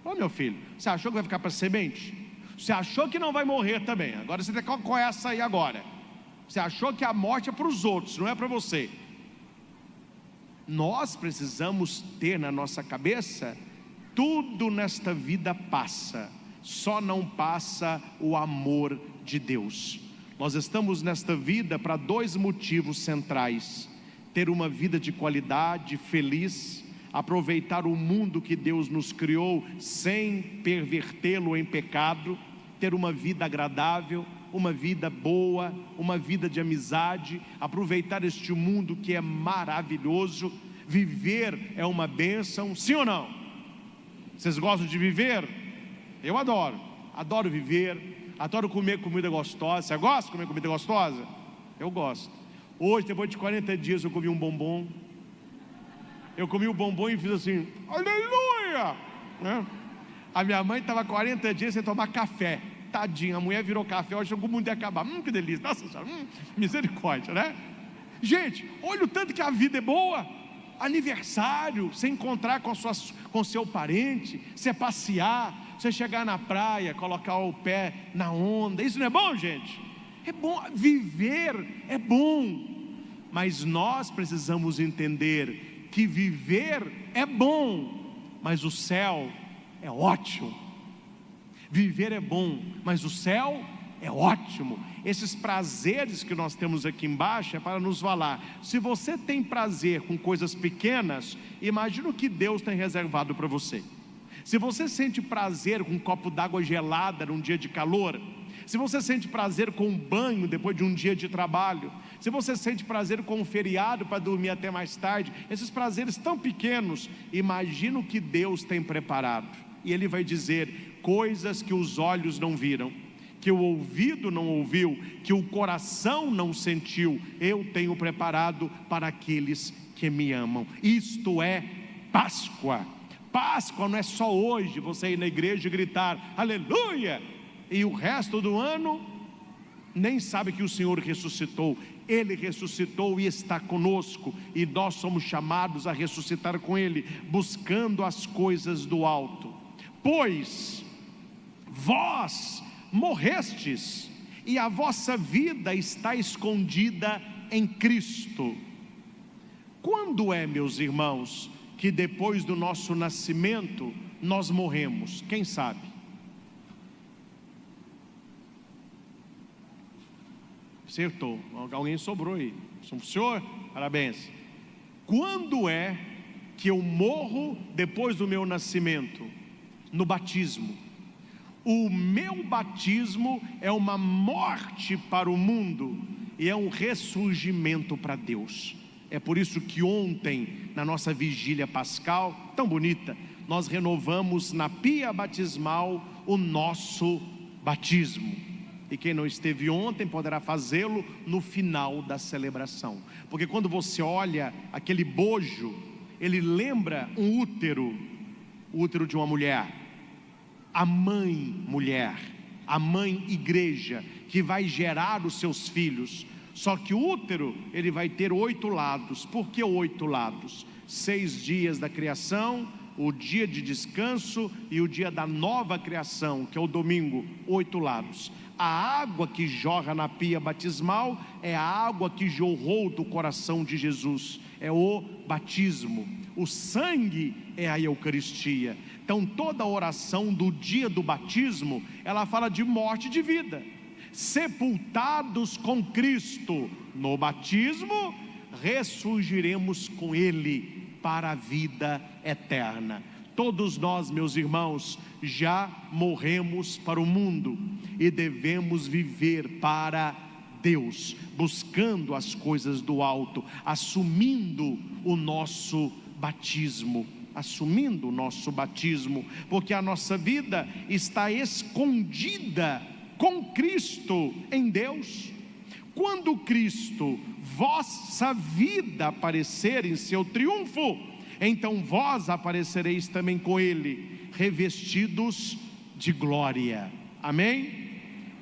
Ô meu filho, você achou que vai ficar para semente? Você achou que não vai morrer também? Agora você tem que com essa aí agora. Você achou que a morte é para os outros, não é para você. Nós precisamos ter na nossa cabeça: tudo nesta vida passa, só não passa o amor de Deus. Nós estamos nesta vida para 2 motivos centrais: ter uma vida de qualidade, feliz, aproveitar o mundo que Deus nos criou sem pervertê-lo em pecado, ter uma vida agradável, uma vida boa, uma vida de amizade, aproveitar este mundo que é maravilhoso. Viver é uma bênção, sim ou não? Vocês gostam de viver? Eu adoro viver, adoro comer comida gostosa. Você gosta de comer comida gostosa? Eu gosto. Hoje, depois de 40 dias, eu comi um bombom. Eu comi o bombom e fiz assim, aleluia, né? A minha mãe estava 40 dias sem tomar café. Tadinha, a mulher virou café, hoje o mundo ia acabar. Que delícia, nossa senhora, misericórdia, né? Gente, olha o tanto que a vida é boa. Aniversário, você encontrar com seu parente, você passear, você chegar na praia, colocar o pé na onda. Isso não é bom, gente? É bom, viver é bom. Mas nós precisamos entender que viver é bom, mas o céu é ótimo. Viver é bom, mas o céu é ótimo. Esses prazeres que nós temos aqui embaixo é para nos falar: se você tem prazer com coisas pequenas, imagina o que Deus tem reservado para você. Se você sente prazer com um copo d'água gelada num dia de calor, se você sente prazer com um banho depois de um dia de trabalho, se você sente prazer com um feriado para dormir até mais tarde, esses prazeres tão pequenos, imagina o que Deus tem preparado. E Ele vai dizer: coisas que os olhos não viram, que o ouvido não ouviu, que o coração não sentiu, eu tenho preparado para aqueles que me amam. Isto é Páscoa. Páscoa não é só hoje você ir na igreja e gritar aleluia, e o resto do ano nem sabe que o Senhor ressuscitou. Ele ressuscitou e está conosco, e nós somos chamados a ressuscitar com Ele, buscando as coisas do alto. Pois vós morrestes, e a vossa vida está escondida em Cristo. Quando é, meus irmãos, que depois do nosso nascimento nós morremos? Quem sabe? Acertou, alguém sobrou aí. O senhor, parabéns. Quando é que eu morro depois do meu nascimento? No batismo. O meu batismo é uma morte para o mundo e é um ressurgimento para Deus. É por isso que ontem, na nossa vigília pascal, tão bonita, nós renovamos na pia batismal o nosso batismo. E quem não esteve ontem poderá fazê-lo no final da celebração. Porque quando você olha aquele bojo, ele lembra um útero, o útero de uma mulher, a mãe mulher, a mãe igreja, que vai gerar os seus filhos. Só que o útero, ele vai ter 8 lados. Por que 8 lados? 6 dias da criação, o dia de descanso e o dia da nova criação, que é o domingo. 8 lados. A água que jorra na pia batismal é a água que jorrou do coração de Jesus, é o batismo. O sangue é a Eucaristia. Então toda a oração do dia do batismo, ela fala de morte e de vida. Sepultados com Cristo no batismo, ressurgiremos com Ele para a vida eterna. Todos nós, meus irmãos, já morremos para o mundo e devemos viver para Deus, buscando as coisas do alto, assumindo o nosso batismo, porque a nossa vida está escondida com Cristo em Deus. Quando Cristo, vossa vida, aparecer em seu triunfo, então vós aparecereis também com Ele, revestidos de glória. Amém?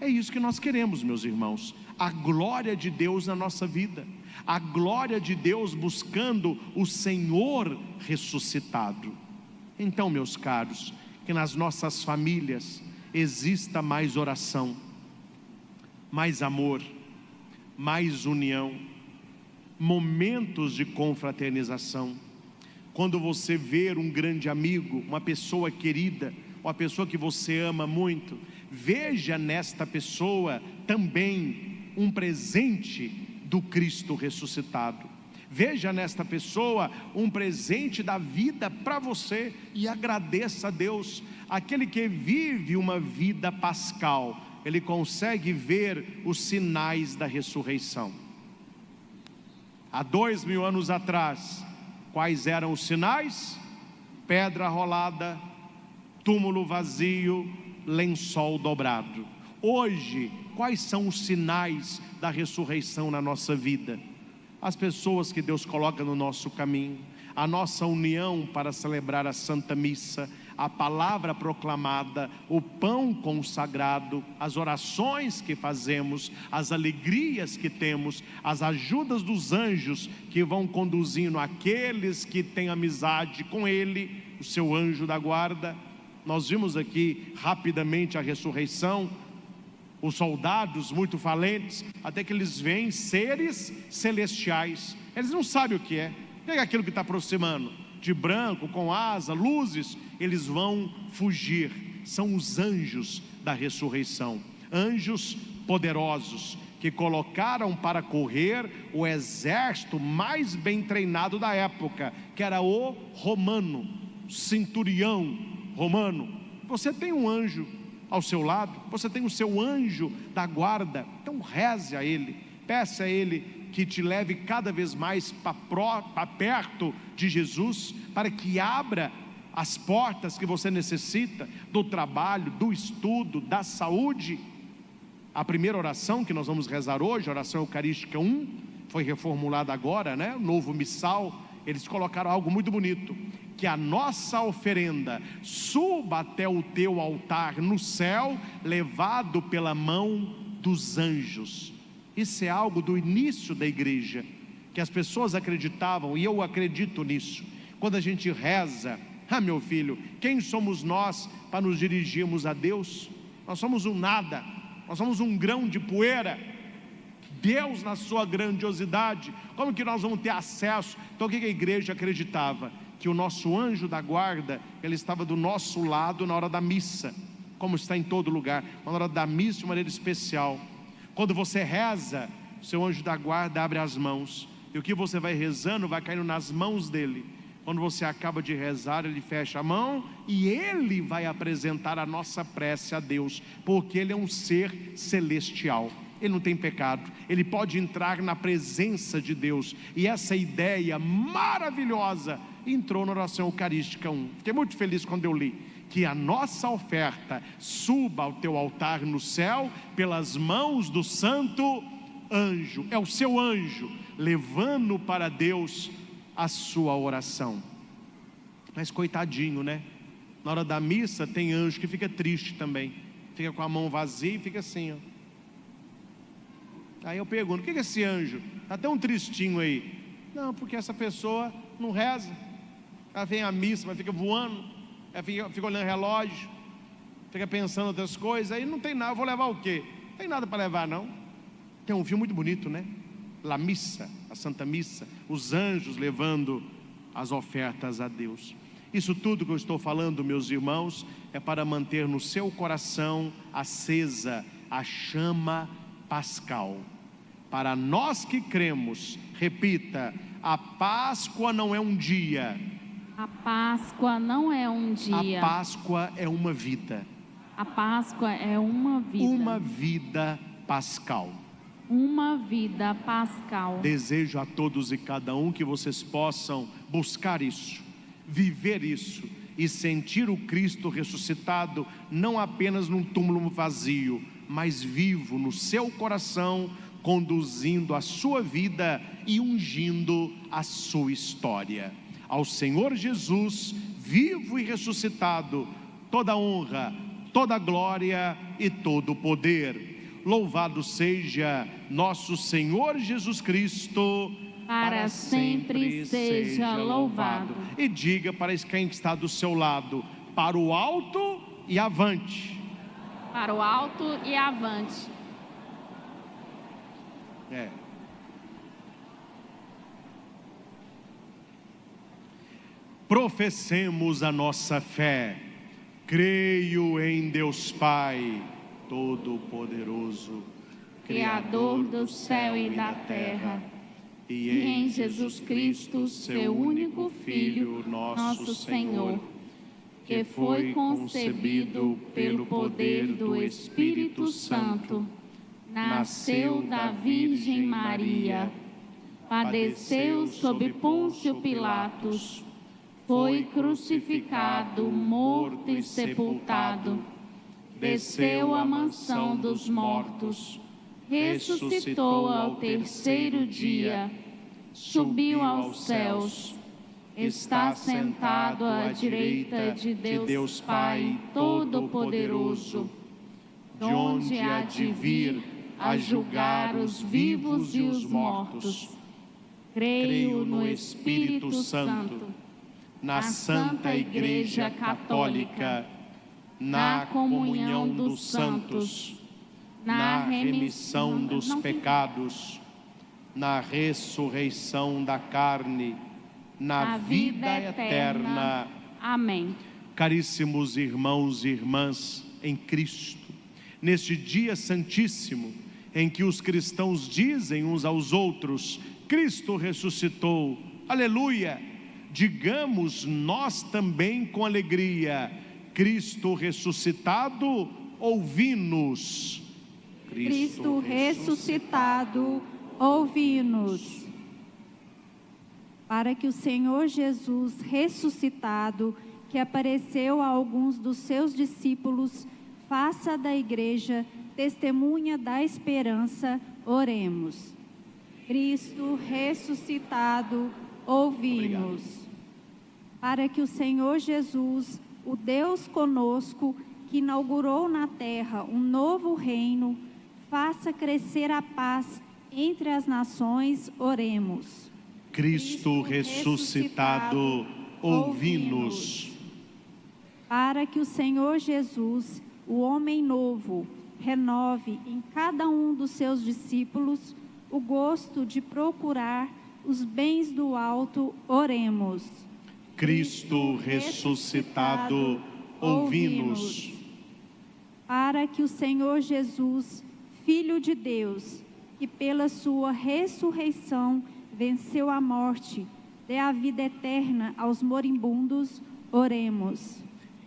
É isso que nós queremos, meus irmãos, a glória de Deus na nossa vida, a glória de Deus buscando o Senhor ressuscitado. Então, meus caros, que nas nossas famílias exista mais oração, mais amor, mais união, momentos de confraternização. Quando você ver um grande amigo, uma pessoa querida, uma pessoa que você ama muito, veja nesta pessoa também um presente do Cristo ressuscitado. Veja nesta pessoa um presente da vida para você e agradeça a Deus. Aquele que vive uma vida pascal, ele consegue ver os sinais da ressurreição. Há 2000 anos atrás, quais eram os sinais? Pedra rolada, túmulo vazio, lençol dobrado. Hoje, quais são os sinais da ressurreição na nossa vida? As pessoas que Deus coloca no nosso caminho, a nossa união para celebrar a Santa Missa, a palavra proclamada, o pão consagrado, as orações que fazemos, as alegrias que temos, as ajudas dos anjos que vão conduzindo aqueles que têm amizade com Ele, o seu anjo da guarda. Nós vimos aqui rapidamente a ressurreição, os soldados muito valentes, até que eles veem seres celestiais. Eles não sabem o que é aquilo que está aproximando, de branco, com asa, luzes. Eles vão fugir. São os anjos da ressurreição, anjos poderosos, que colocaram para correr o exército mais bem treinado da época, que era o romano, centurião romano. Você tem um anjo ao seu lado, você tem o seu anjo da guarda, então reze a ele, peça a ele que te leve cada vez mais para perto de Jesus, para que abra as portas que você necessita, do trabalho, do estudo, da saúde. A primeira oração que nós vamos rezar hoje, a oração eucarística 1, foi reformulada agora, né? O novo missal, eles colocaram algo muito bonito: que a nossa oferenda suba até o teu altar no céu, levado pela mão dos anjos. Isso é algo do início da igreja, que as pessoas acreditavam, e eu acredito nisso. Quando a gente reza, meu filho, quem somos nós para nos dirigirmos a Deus? Nós somos um nada, nós somos um grão de poeira. Deus, na sua grandiosidade, como que nós vamos ter acesso? Então o que a igreja acreditava? Que o nosso anjo da guarda, ele estava do nosso lado na hora da missa, como está em todo lugar, na hora da missa de maneira especial. Quando você reza, seu anjo da guarda abre as mãos, e o que você vai rezando vai caindo nas mãos dele. Quando você acaba de rezar, ele fecha a mão e ele vai apresentar a nossa prece a Deus, porque ele é um ser celestial. Ele não tem pecado, ele pode entrar na presença de Deus. E essa ideia maravilhosa entrou na oração eucarística 1. Fiquei muito feliz quando eu li que a nossa oferta suba ao teu altar no céu pelas mãos do santo anjo. É o seu anjo levando para Deus a sua oração. Mas coitadinho, né? Na hora da missa tem anjo que fica triste também, fica com a mão vazia e fica assim, ó. Aí eu pergunto: o que é esse anjo? Está tão tristinho aí. Não, porque essa pessoa não reza. Ela vem à missa, mas fica voando, ela fica olhando relógio, fica pensando outras coisas, aí não tem nada. Eu vou levar o quê? Não tem nada para levar, não. Tem um filme muito bonito, né? La Missa, a Santa Missa, os anjos levando as ofertas a Deus. Isso tudo que eu estou falando, meus irmãos, é para manter no seu coração acesa a chama pascal. Para nós que cremos, repita: a Páscoa não é um dia. A Páscoa não é um dia. A Páscoa é uma vida. A Páscoa é uma vida. Uma vida pascal. Uma vida pascal. Desejo a todos e cada um que vocês possam buscar isso, viver isso e sentir o Cristo ressuscitado, não apenas num túmulo vazio, mas vivo no seu coração, conduzindo a sua vida e ungindo a sua história. Ao Senhor Jesus, vivo e ressuscitado, toda honra, toda glória e todo poder. Louvado seja nosso Senhor Jesus Cristo, para sempre seja louvado. E diga para quem está do seu lado: para o alto e avante. Para o alto e avante. Professemos a nossa fé. Creio em Deus Pai, Todo-Poderoso, Criador do céu e da terra, e em Jesus Cristo, seu único Filho, nosso Senhor, que foi concebido pelo poder do Espírito Santo, nasceu da Virgem Maria, padeceu sob Pôncio Pilatos, foi crucificado, morto e sepultado, desceu à mansão dos mortos, ressuscitou ao terceiro dia, subiu aos céus, está sentado à direita de Deus Pai Todo-Poderoso, de onde há de vir a julgar os vivos e os mortos. Creio no Espírito Santo, na Santa Igreja Católica, na comunhão dos santos, na remissão dos pecados, na ressurreição da carne, na vida eterna. Amém. Caríssimos irmãos e irmãs em Cristo, neste dia santíssimo, em que os cristãos dizem uns aos outros: Cristo ressuscitou, aleluia! Digamos nós também com alegria: Cristo ressuscitado, ouvi-nos. Cristo ressuscitado, ouvi-nos. Para que o Senhor Jesus ressuscitado, que apareceu a alguns dos seus discípulos, faça da igreja testemunha da esperança, oremos. Cristo ressuscitado, ouvi-nos. Para que o Senhor Jesus, o Deus conosco, que inaugurou na terra um novo reino, faça crescer a paz entre as nações, oremos. Cristo ressuscitado, ouvi-nos. Para que o Senhor Jesus, o homem novo, renove em cada um dos seus discípulos o gosto de procurar os bens do alto, oremos. Cristo ressuscitado, ouvi-nos. Para que o Senhor Jesus, Filho de Deus, que pela sua ressurreição venceu a morte, dê a vida eterna aos moribundos, oremos.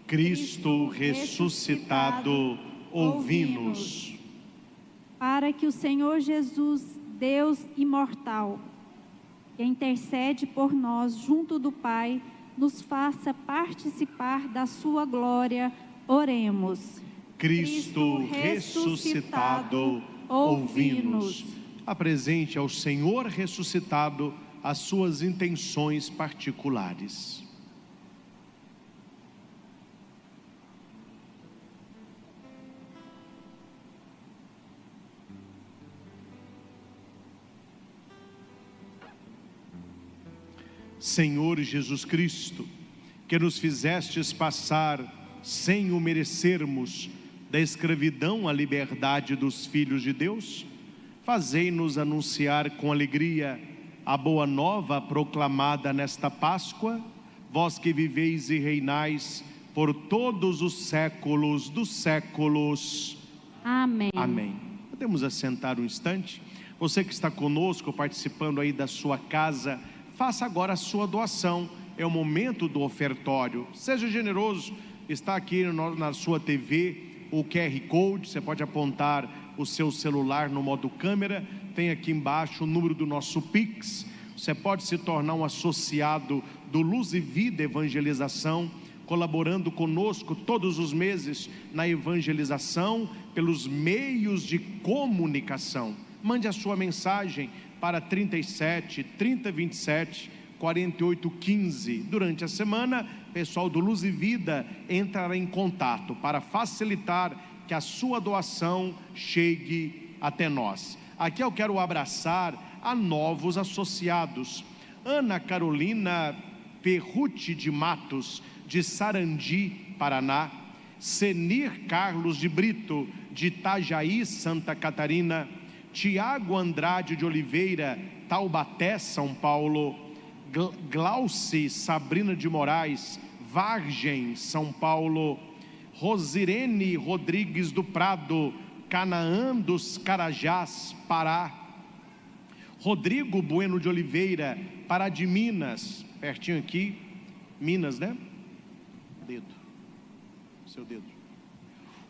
Cristo ressuscitado, ouvi-nos. Para que o Senhor Jesus, Deus imortal, que intercede por nós junto do Pai, nos faça participar da sua glória, oremos. Cristo ressuscitado, ouvi-nos. Apresente ao Senhor ressuscitado as suas intenções particulares. Senhor Jesus Cristo, que nos fizestes passar, sem o merecermos, da escravidão à liberdade dos filhos de Deus, fazei-nos anunciar com alegria a boa nova proclamada nesta Páscoa, vós que viveis e reinais por todos os séculos dos séculos. Amém. Amém. Podemos assentar um instante? Você que está conosco, participando aí da sua casa, faça agora a sua doação. É o momento do ofertório. Seja generoso. Está aqui na sua TV o QR Code. Você pode apontar o seu celular no modo câmera. Tem aqui embaixo o número do nosso Pix. Você pode se tornar um associado do Luz e Vida Evangelização, colaborando conosco todos os meses na evangelização pelos meios de comunicação. Mande a sua mensagem para 37 3027 4815. Durante a semana, o pessoal do Luz e Vida entrará em contato para facilitar que a sua doação chegue até nós. Aqui eu quero abraçar a novos associados. Ana Carolina Perruti de Matos, de Sarandi, Paraná. Senir Carlos de Brito, de Itajaí, Santa Catarina. Tiago Andrade de Oliveira, Taubaté, São Paulo. Glauci Sabrina de Moraes, Vargem, São Paulo. Rosirene Rodrigues do Prado, Canaã dos Carajás, Pará. Rodrigo Bueno de Oliveira, Pará de Minas, pertinho aqui, Minas, né? Seu dedo.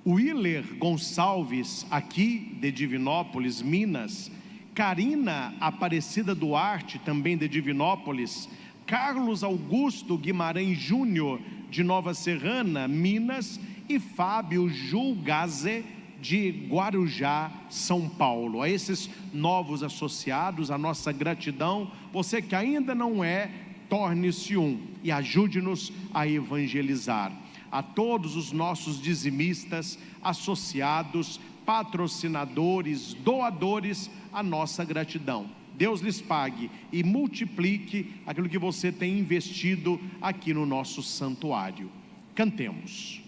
Willer Gonçalves, aqui de Divinópolis, Minas. Karina Aparecida Duarte, também de Divinópolis. Carlos Augusto Guimarães Júnior, de Nova Serrana, Minas. E Fábio Julgaze, de Guarujá, São Paulo. A esses novos associados, a nossa gratidão. Você que ainda não é, torne-se um e ajude-nos a evangelizar. A todos os nossos dizimistas, associados, patrocinadores, doadores, a nossa gratidão. Deus lhes pague e multiplique aquilo que você tem investido aqui no nosso santuário. Cantemos.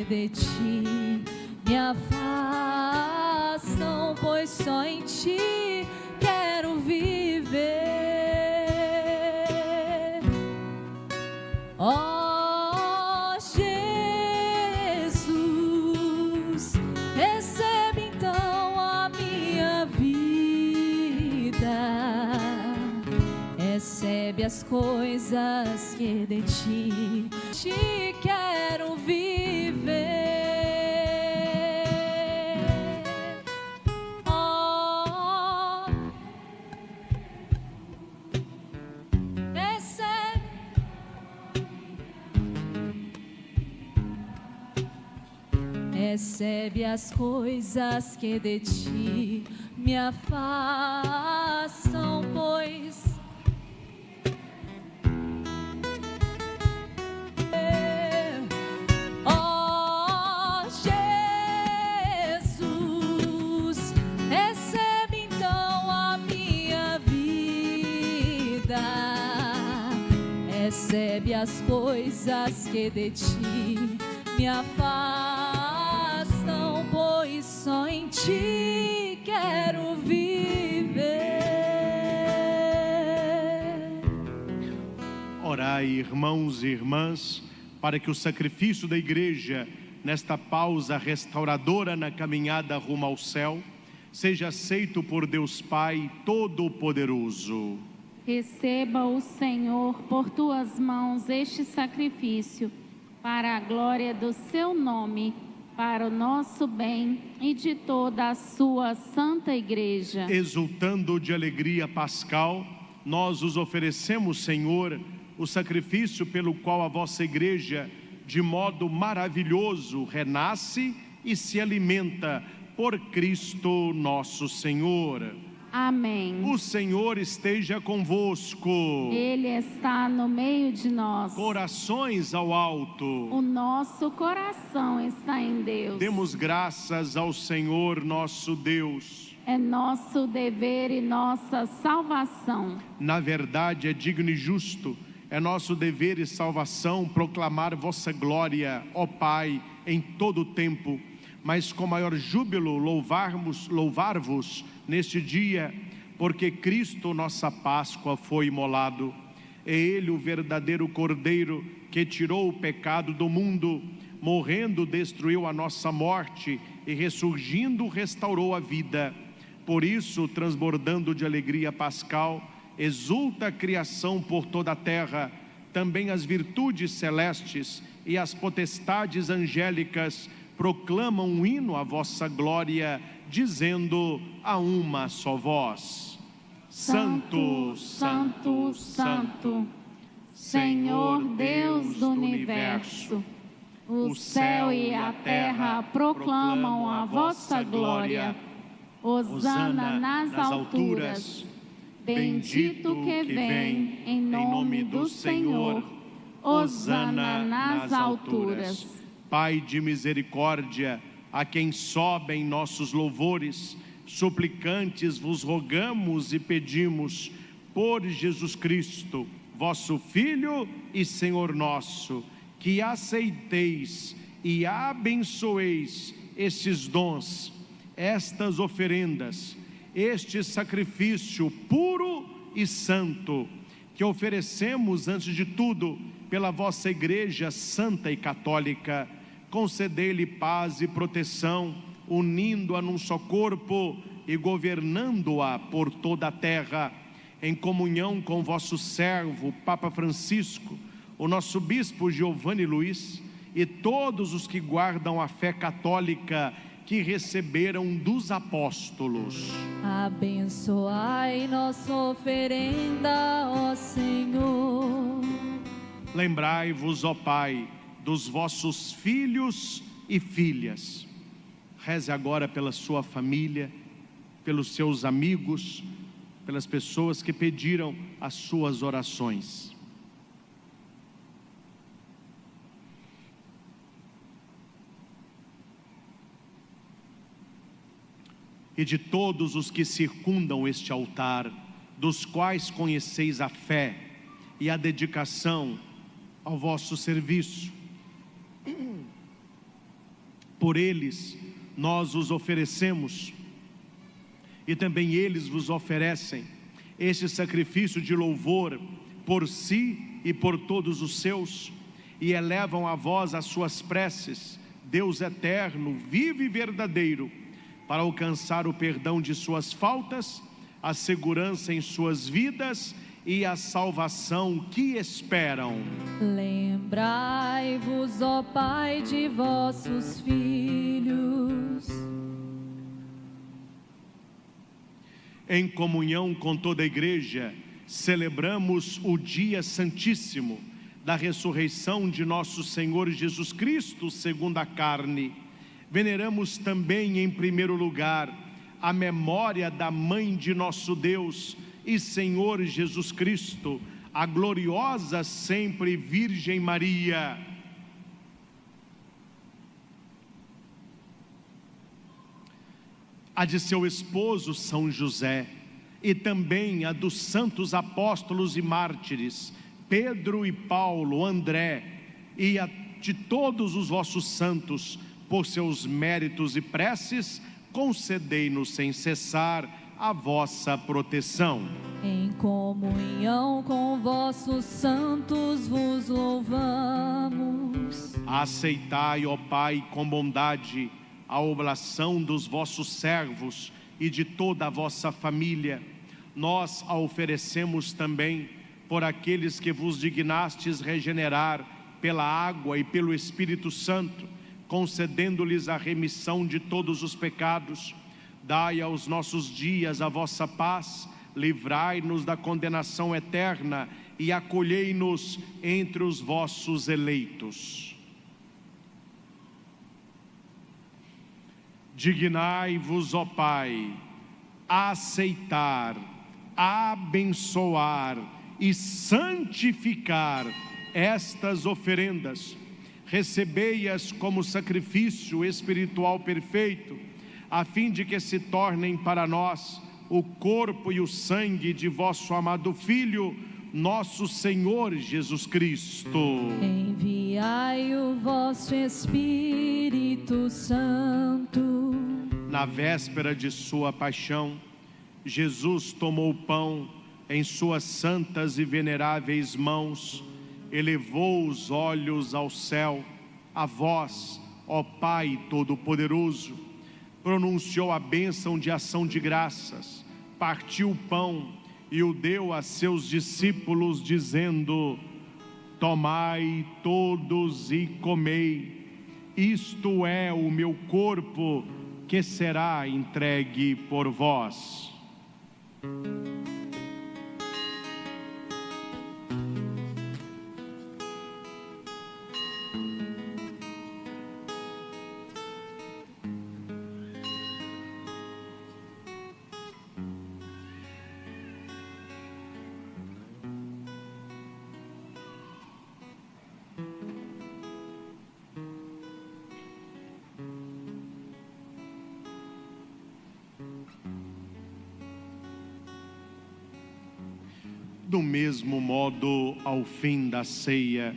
De ti me afastam, pois só em ti quero viver. Ó Jesus, recebe então a minha vida, recebe as coisas que de ti quero viver. Oh, recebe as coisas que de ti me afastam, pois recebe as coisas que de ti me afastam, pois só em ti quero viver. Orai, irmãos e irmãs, para que o sacrifício da igreja, nesta pausa restauradora na caminhada rumo ao céu, seja aceito por Deus Pai Todo-Poderoso. Receba o Senhor por tuas mãos este sacrifício, para a glória do seu nome, para o nosso bem e de toda a sua santa igreja. Exultando de alegria pascal, nós os oferecemos, Senhor, o sacrifício pelo qual a vossa igreja, de modo maravilhoso, renasce e se alimenta por Cristo nosso Senhor. Amém. O Senhor esteja convosco. Ele está no meio de nós. Corações ao alto. O nosso coração está em Deus. Demos graças ao Senhor nosso Deus. É nosso dever e nossa salvação. Na verdade, é digno e justo, é nosso dever e salvação proclamar vossa glória, ó Pai, em todo o tempo. Mas com maior júbilo louvar-vos neste dia, porque Cristo, nossa Páscoa, foi imolado. É Ele o verdadeiro Cordeiro que tirou o pecado do mundo, morrendo destruiu a nossa morte e ressurgindo restaurou a vida. Por isso, transbordando de alegria pascal, exulta a criação por toda a terra, também as virtudes celestes e as potestades angélicas proclamam um hino à vossa glória, dizendo a uma só voz: Santo, Santo, Santo, Senhor Deus do universo, o céu e a terra proclamam a vossa glória. Hosana nas alturas. Bendito que vem em nome do Senhor. Hosana nas alturas. Pai de misericórdia, a quem sobem nossos louvores, suplicantes vos rogamos e pedimos, por Jesus Cristo, vosso Filho e Senhor nosso, que aceiteis e abençoeis estes dons, estas oferendas, este sacrifício puro e santo, que oferecemos antes de tudo pela vossa Igreja Santa e Católica. Concedei-lhe paz e proteção, unindo-a num só corpo e governando-a por toda a terra, em comunhão com vosso servo, Papa Francisco, o nosso Bispo Giovanni Luiz e todos os que guardam a fé católica que receberam dos apóstolos. Abençoai nossa oferenda, ó Senhor. Lembrai-vos, ó Pai, dos vossos filhos e filhas. Reze agora pela sua família, pelos seus amigos, pelas pessoas que pediram as suas orações. E de todos os que circundam este altar, dos quais conheceis a fé e a dedicação ao vosso serviço. Por eles nós os oferecemos, e também eles vos oferecem este sacrifício de louvor por si e por todos os seus, e elevam a vós as suas preces, Deus eterno, vivo e verdadeiro, para alcançar o perdão de suas faltas, a segurança em suas vidas e a salvação que esperam. Lembrai-vos, ó Pai, de vossos filhos. Em comunhão com toda a Igreja, celebramos o dia santíssimo da ressurreição de nosso Senhor Jesus Cristo, segundo a carne. Veneramos também, em primeiro lugar, a memória da Mãe de nosso Deus e Senhor Jesus Cristo, a gloriosa sempre Virgem Maria. A de seu esposo São José, e também a dos santos apóstolos e mártires, Pedro e Paulo, André, e a de todos os vossos santos, por seus méritos e preces, concedei-nos sem cessar a vossa proteção. Em comunhão com vossos santos vos louvamos. Aceitai, ó Pai, com bondade, a oblação dos vossos servos e de toda a vossa família. Nós a oferecemos também por aqueles que vos dignastes regenerar pela água e pelo Espírito Santo, concedendo-lhes a remissão de todos os pecados. Dai aos nossos dias a vossa paz, livrai-nos da condenação eterna e acolhei-nos entre os vossos eleitos. Dignai-vos, ó Pai, a aceitar, a abençoar e santificar estas oferendas. Recebei-as como sacrifício espiritual perfeito, a fim de que se tornem para nós o corpo e o sangue de vosso amado Filho, nosso Senhor Jesus Cristo. Enviai o vosso Espírito Santo. Na véspera de sua paixão, Jesus tomou o pão em suas santas e veneráveis mãos, elevou os olhos ao céu, a vós, ó Pai Todo-Poderoso, pronunciou a bênção de ação de graças, partiu o pão e o deu a seus discípulos, dizendo: tomai todos e comei, isto é o meu corpo que será entregue por vós. Do mesmo modo, ao fim da ceia,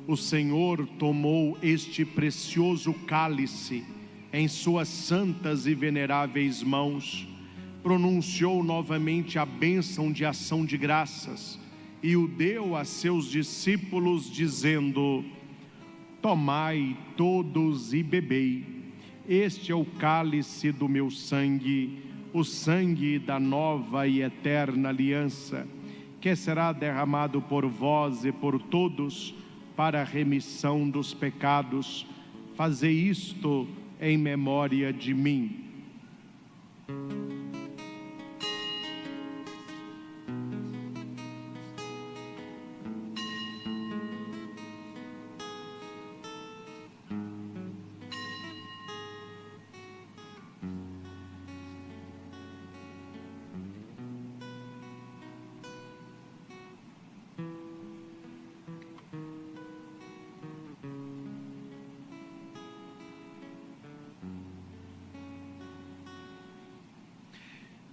o Senhor tomou este precioso cálice em suas santas e veneráveis mãos, pronunciou novamente a bênção de ação de graças e o deu a seus discípulos, dizendo: tomai todos e bebei, este é o cálice do meu sangue, o sangue da nova e eterna aliança, que será derramado por vós e por todos para a remissão dos pecados. Fazei isto em memória de mim.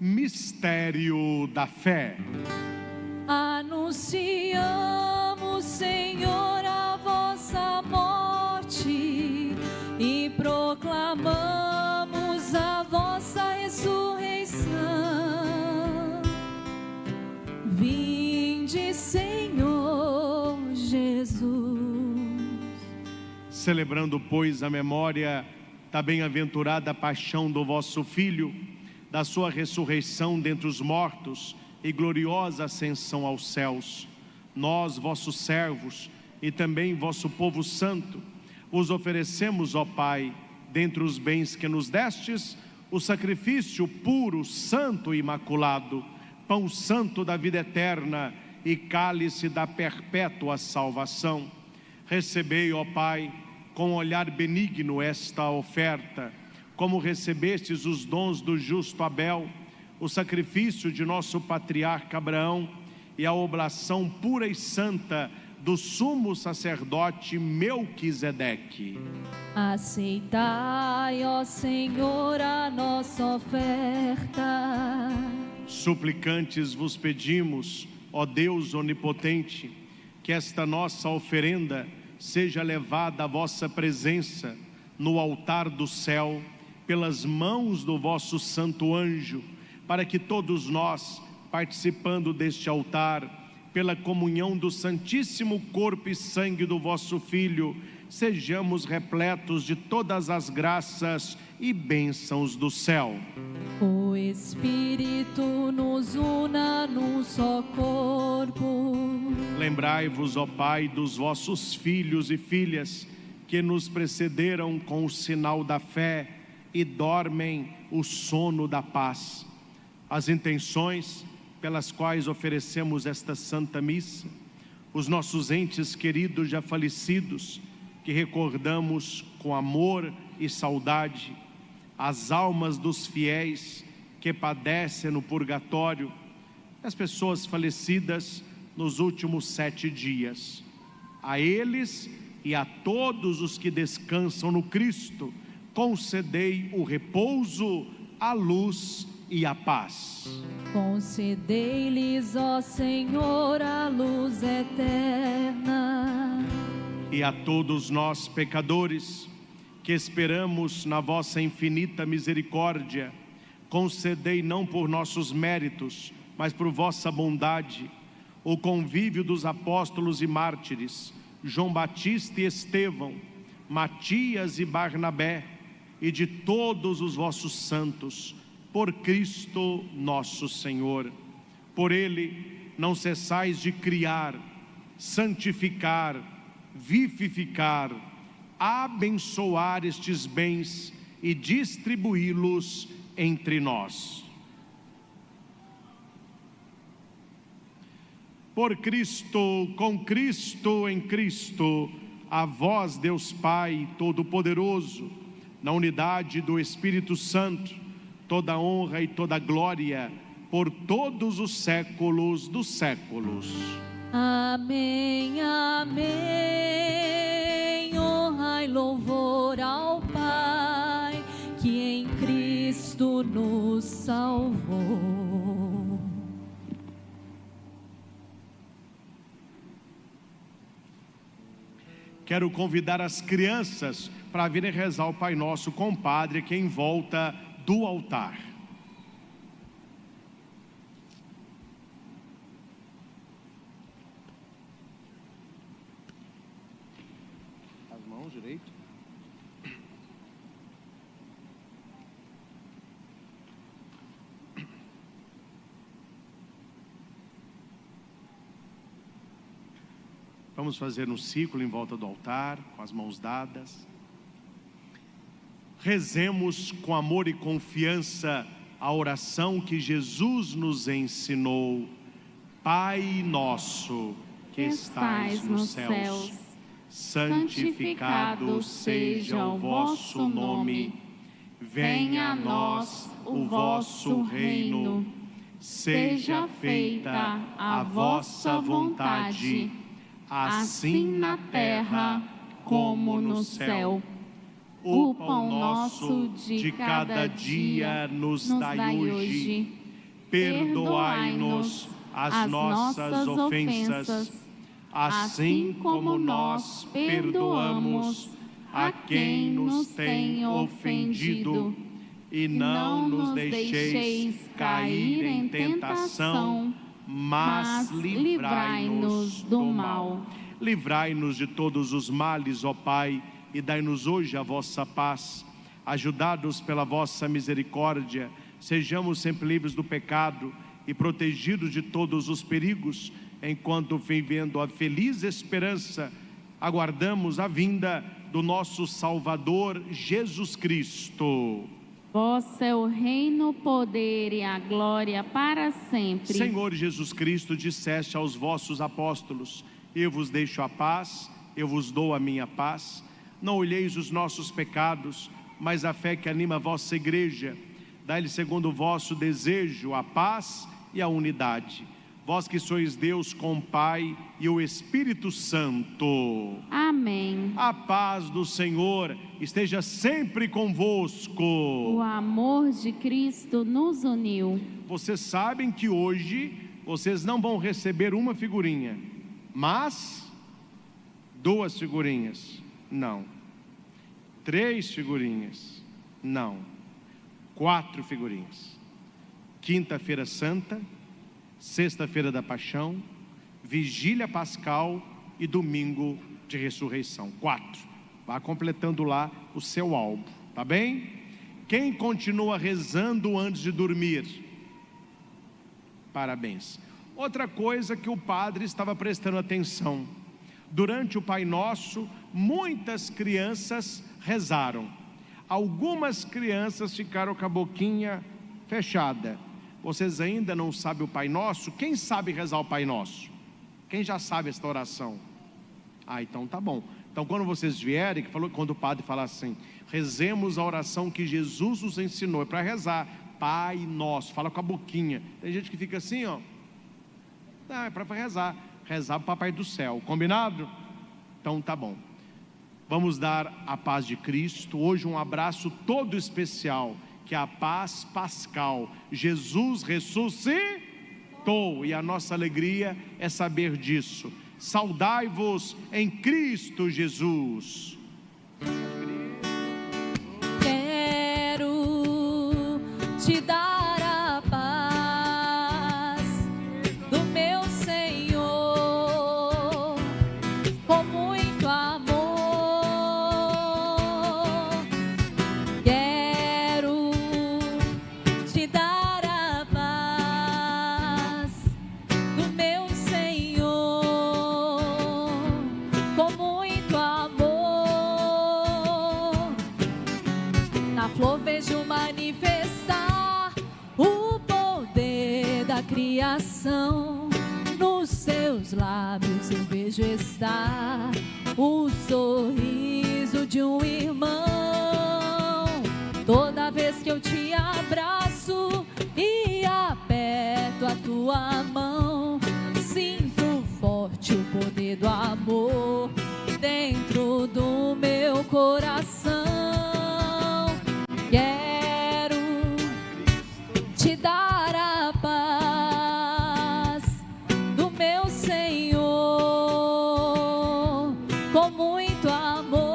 Mistério da fé. Anunciamos, Senhor, a vossa morte e proclamamos a vossa ressurreição. Vinde, Senhor Jesus. Celebrando, pois, a memória da bem-aventurada paixão do vosso Filho, da sua ressurreição dentre os mortos e gloriosa ascensão aos céus, nós, vossos servos, e também vosso povo santo, vos oferecemos, ó Pai, dentre os bens que nos destes, o sacrifício puro, santo e imaculado, pão santo da vida eterna e cálice da perpétua salvação. Recebei, ó Pai, com olhar benigno esta oferta, como recebestes os dons do justo Abel, o sacrifício de nosso patriarca Abraão e a oblação pura e santa do sumo sacerdote Melquisedeque. Aceitai, ó Senhor, a nossa oferta. Suplicantes vos pedimos, ó Deus onipotente, que esta nossa oferenda seja levada à vossa presença no altar do céu, pelas mãos do vosso santo anjo, para que todos nós, participando deste altar, pela comunhão do santíssimo corpo e sangue do vosso Filho, sejamos repletos de todas as graças e bênçãos do céu. O Espírito nos una num só corpo. Lembrai-vos, ó Pai, dos vossos filhos e filhas, que nos precederam com o sinal da fé, e dormem o sono da paz. As intenções pelas quais oferecemos esta Santa Missa, os nossos entes queridos já falecidos, que recordamos com amor e saudade, as almas dos fiéis que padecem no purgatório, as pessoas falecidas nos últimos 7 dias, a eles e a todos os que descansam no Cristo, concedei o repouso, a luz e a paz. Concedei-lhes, ó Senhor, a luz eterna. E a todos nós, pecadores, que esperamos na vossa infinita misericórdia, concedei não por nossos méritos, mas por vossa bondade, o convívio dos apóstolos e mártires, João Batista e Estevão, Matias e Barnabé, e de todos os vossos santos, por Cristo nosso Senhor. Por Ele não cessais de criar, santificar, vivificar, abençoar estes bens e distribuí-los entre nós. Por Cristo, com Cristo, em Cristo, a vós, Deus Pai Todo-Poderoso, na unidade do Espírito Santo, toda honra e toda glória, por todos os séculos dos séculos. Amém, amém. Honra e louvor ao Pai, que em Cristo nos salvou. Quero convidar as crianças para virem rezar o Pai Nosso com o Padre, que é em volta do altar. direito. Vamos fazer um círculo em volta do altar, com as mãos dadas. Rezemos com amor e confiança a oração que Jesus nos ensinou. Pai nosso, que estais nos céus, santificado seja o vosso nome. Venha a nós o vosso reino. Seja feita a vossa vontade, assim na terra como no céu. O pão nosso de cada dia nos dai hoje. Perdoai-nos as nossas ofensas, assim como nós perdoamos a quem nos tem ofendido. E não nos deixeis cair em tentação, mas livrai-nos do mal. Livrai-nos de todos os males, ó Pai, e dai-nos hoje a vossa paz. Ajudados pela vossa misericórdia, sejamos sempre livres do pecado e protegidos de todos os perigos, enquanto vivendo a feliz esperança, aguardamos a vinda do nosso Salvador Jesus Cristo. Vosso é o reino, o poder e a glória para sempre. Senhor Jesus Cristo, disseste aos vossos apóstolos: eu vos deixo a paz, eu vos dou a minha paz. Não olheis os nossos pecados, mas a fé que anima a vossa igreja. Dai-lhe segundo o vosso desejo a paz e a unidade. Vós que sois Deus com o Pai e o Espírito Santo. Amém. A paz do Senhor esteja sempre convosco. O amor de Cristo nos uniu. Vocês sabem que hoje vocês não vão receber uma figurinha, mas 2 figurinhas. Não. 3 figurinhas. Não. 4 figurinhas. Quinta-feira Santa, Sexta-feira da Paixão, Vigília Pascal e Domingo de Ressurreição. 4. Vá completando lá o seu álbum, tá bem? Quem continua rezando antes de dormir? Parabéns. Outra coisa que o padre estava prestando atenção: durante o Pai Nosso, muitas crianças rezaram. Algumas crianças ficaram com a boquinha fechada. Vocês ainda não sabem o Pai Nosso? Quem sabe rezar o Pai Nosso? Quem já sabe esta oração? Então tá bom. Então quando vocês vierem, quando o padre falar assim: rezemos a oração que Jesus nos ensinou, é para rezar Pai Nosso, fala com a boquinha. Tem gente que fica assim, ó. Não, é para rezar para o Papai do Céu, combinado? Então tá bom. Vamos dar a paz de Cristo. Hoje um abraço todo especial, que é a paz pascal. Jesus ressuscitou e a nossa alegria é saber disso. Saudai-vos em Cristo Jesus. Quero te dar a paz do meu Senhor, com muito amor. Quero te dar a paz do meu Senhor, com muito amor. Na flor vejo manifestar o poder da criação. Nos seus lábios eu vejo estar o sorriso de um irmão. Toda vez que eu te abraço e aperto a tua mão, sinto forte o poder do amor dentro do meu coração. Quero te dar a paz do meu Senhor, com muito amor.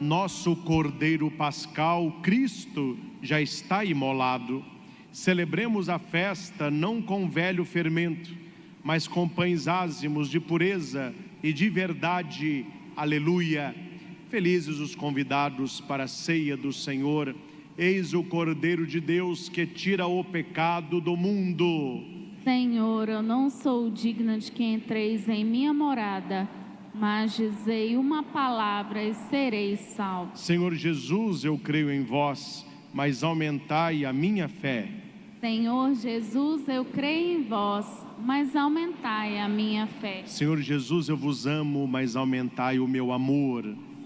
nosso Cordeiro Pascal, Cristo, já está imolado. Celebremos a festa não com velho fermento, mas com pães ázimos de pureza e de verdade. Aleluia! Felizes os convidados para a ceia do Senhor. Eis o Cordeiro de Deus que tira o pecado do mundo. Senhor, eu não sou digna de que entreis em minha morada, mas dizei uma palavra e serei salvo. Senhor Jesus, eu creio em vós, mas aumentai a minha fé. Senhor Jesus, eu creio em vós, mas aumentai a minha fé. Senhor Jesus, eu vos amo, mas aumentai o meu amor.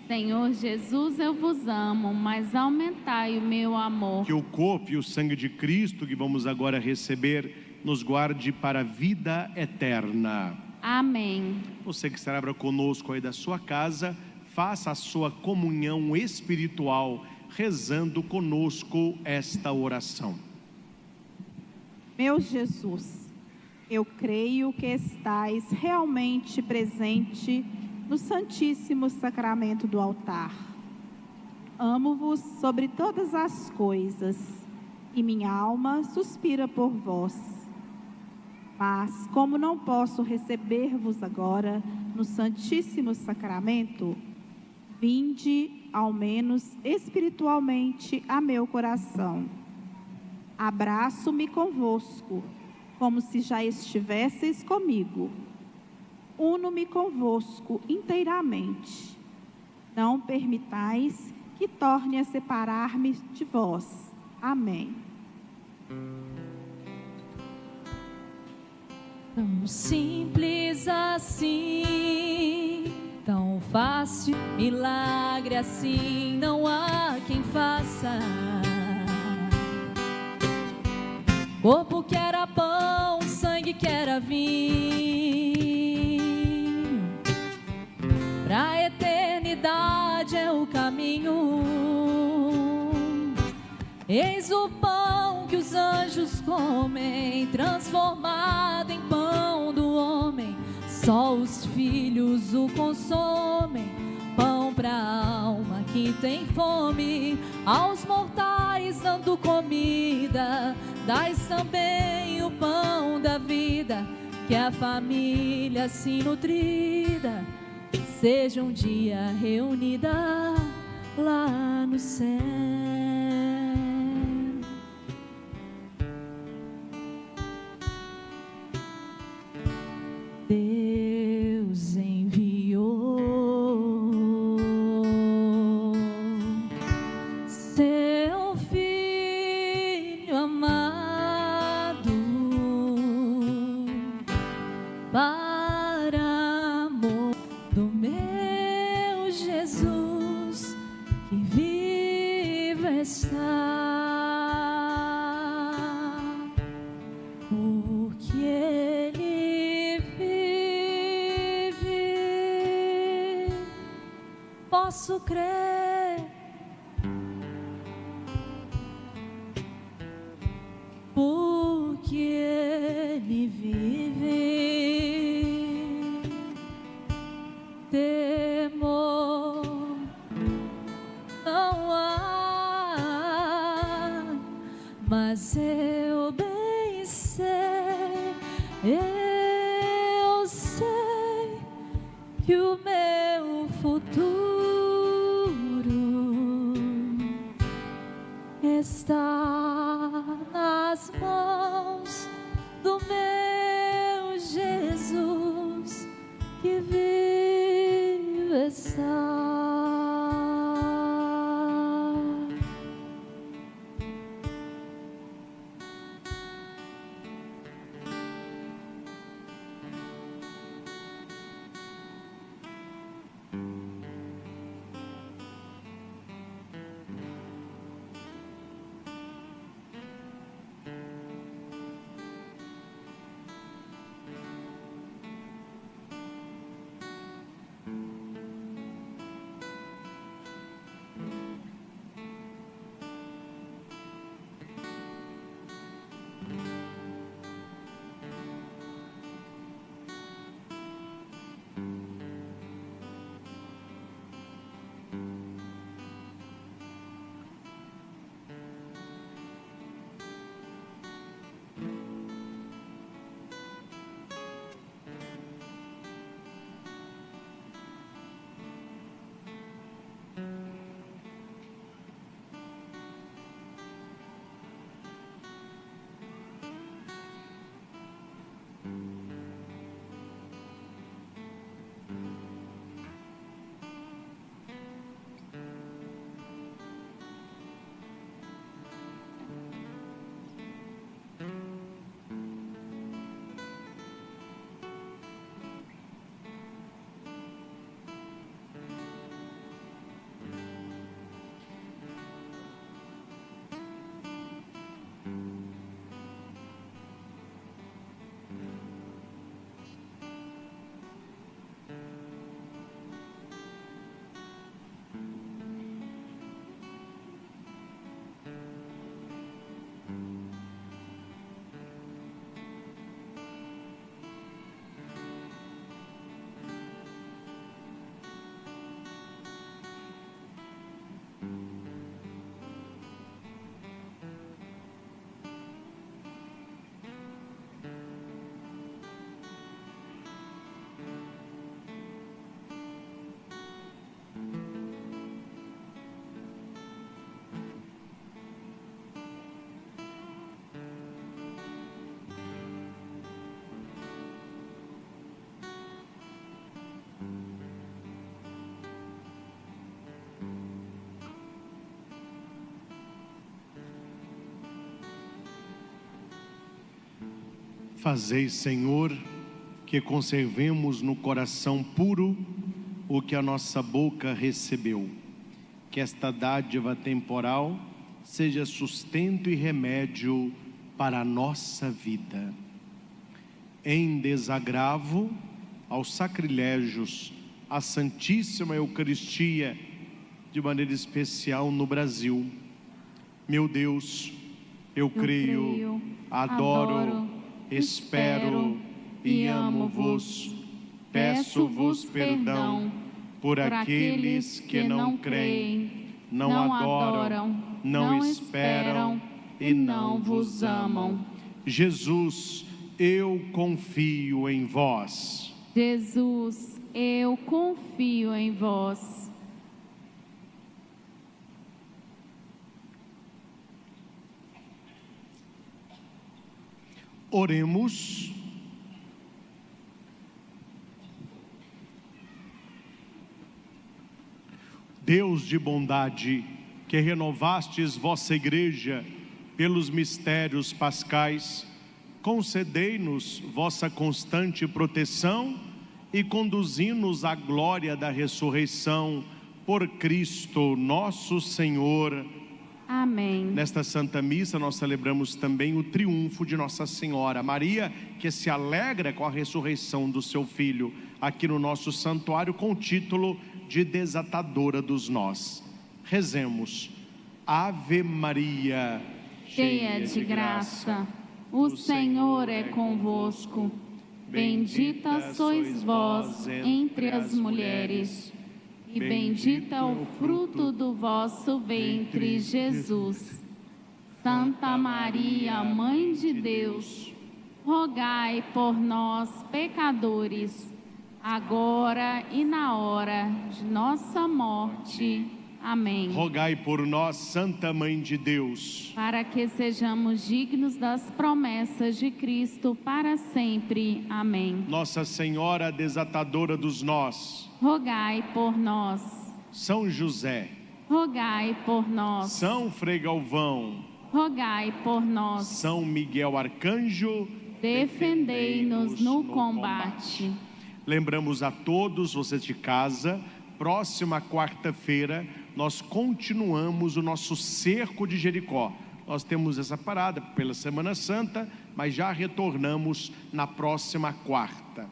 Senhor Jesus, eu vos amo, mas aumentai o meu amor. Que o corpo e o sangue de Cristo que vamos agora receber nos guarde para a vida eterna. Amém. Você que celebra conosco aí da sua casa, faça a sua comunhão espiritual, rezando conosco esta oração. Meu Jesus, eu creio que estais realmente presente no Santíssimo Sacramento do altar. Amo-vos sobre todas as coisas, e minha alma suspira por vós. Mas, como não posso receber-vos agora no Santíssimo Sacramento, vinde, ao menos espiritualmente, a meu coração. Abraço-me convosco, como se já estivesseis comigo. Uno-me convosco inteiramente. Não permitais que torne a separar-me de vós. Amém. Tão simples assim, tão fácil, milagre assim, não há quem faça. Corpo que era pão, sangue que era vinho, pra eternidade é o caminho. Eis o pão que os anjos comem, transformado em pão do homem. Só os filhos o consomem, pão pra alma que tem fome. Aos mortais dando comida, dais também o pão da vida. Que a família assim nutrida seja um dia reunida lá no céu. Deus enviou seu Filho amado para amor do meu Jesus que vive está. Porque Ele vive, posso crer, porque Ele vive, temor não há, mas eu bem sei, eu sei que o meu futuro está nas mãos do meu Jesus que vive está. Fazei, Senhor, que conservemos no coração puro o que a nossa boca recebeu. Que esta dádiva temporal seja sustento e remédio para a nossa vida. Em desagravo aos sacrilégios, à Santíssima Eucaristia, de maneira especial no Brasil. Meu Deus, eu creio, adoro, espero e amo-vos. Peço-vos perdão por aqueles que não creem, não adoram, não esperam e não vos amam. Jesus, eu confio em vós. Jesus, eu confio em vós. Oremos. Deus de bondade, que renovastes vossa igreja pelos mistérios pascais, concedei-nos vossa constante proteção e conduzi-nos à glória da ressurreição por Cristo nosso Senhor. Amém. Nesta Santa Missa nós celebramos também o triunfo de Nossa Senhora Maria, que se alegra com a ressurreição do seu Filho, aqui no nosso santuário, com o título de desatadora dos nós. Rezemos. Ave Maria, cheia de graça, o Senhor é convosco. Bendita sois vós entre as mulheres, e bendito é o fruto do vosso ventre, Jesus. Santa Maria, Mãe de Deus, rogai por nós, pecadores, agora e na hora de nossa morte. Amém. Rogai por nós, Santa Mãe de Deus, para que sejamos dignos das promessas de Cristo para sempre. Amém. Nossa Senhora desatadora dos nós, rogai por nós. São José, rogai por nós. São Frei Galvão, rogai por nós. São Miguel Arcanjo, defendei-nos no combate. Lembramos a todos, vocês de casa, próxima quarta-feira nós continuamos o nosso cerco de Jericó. Nós temos essa parada pela Semana Santa, mas já retornamos na próxima quarta.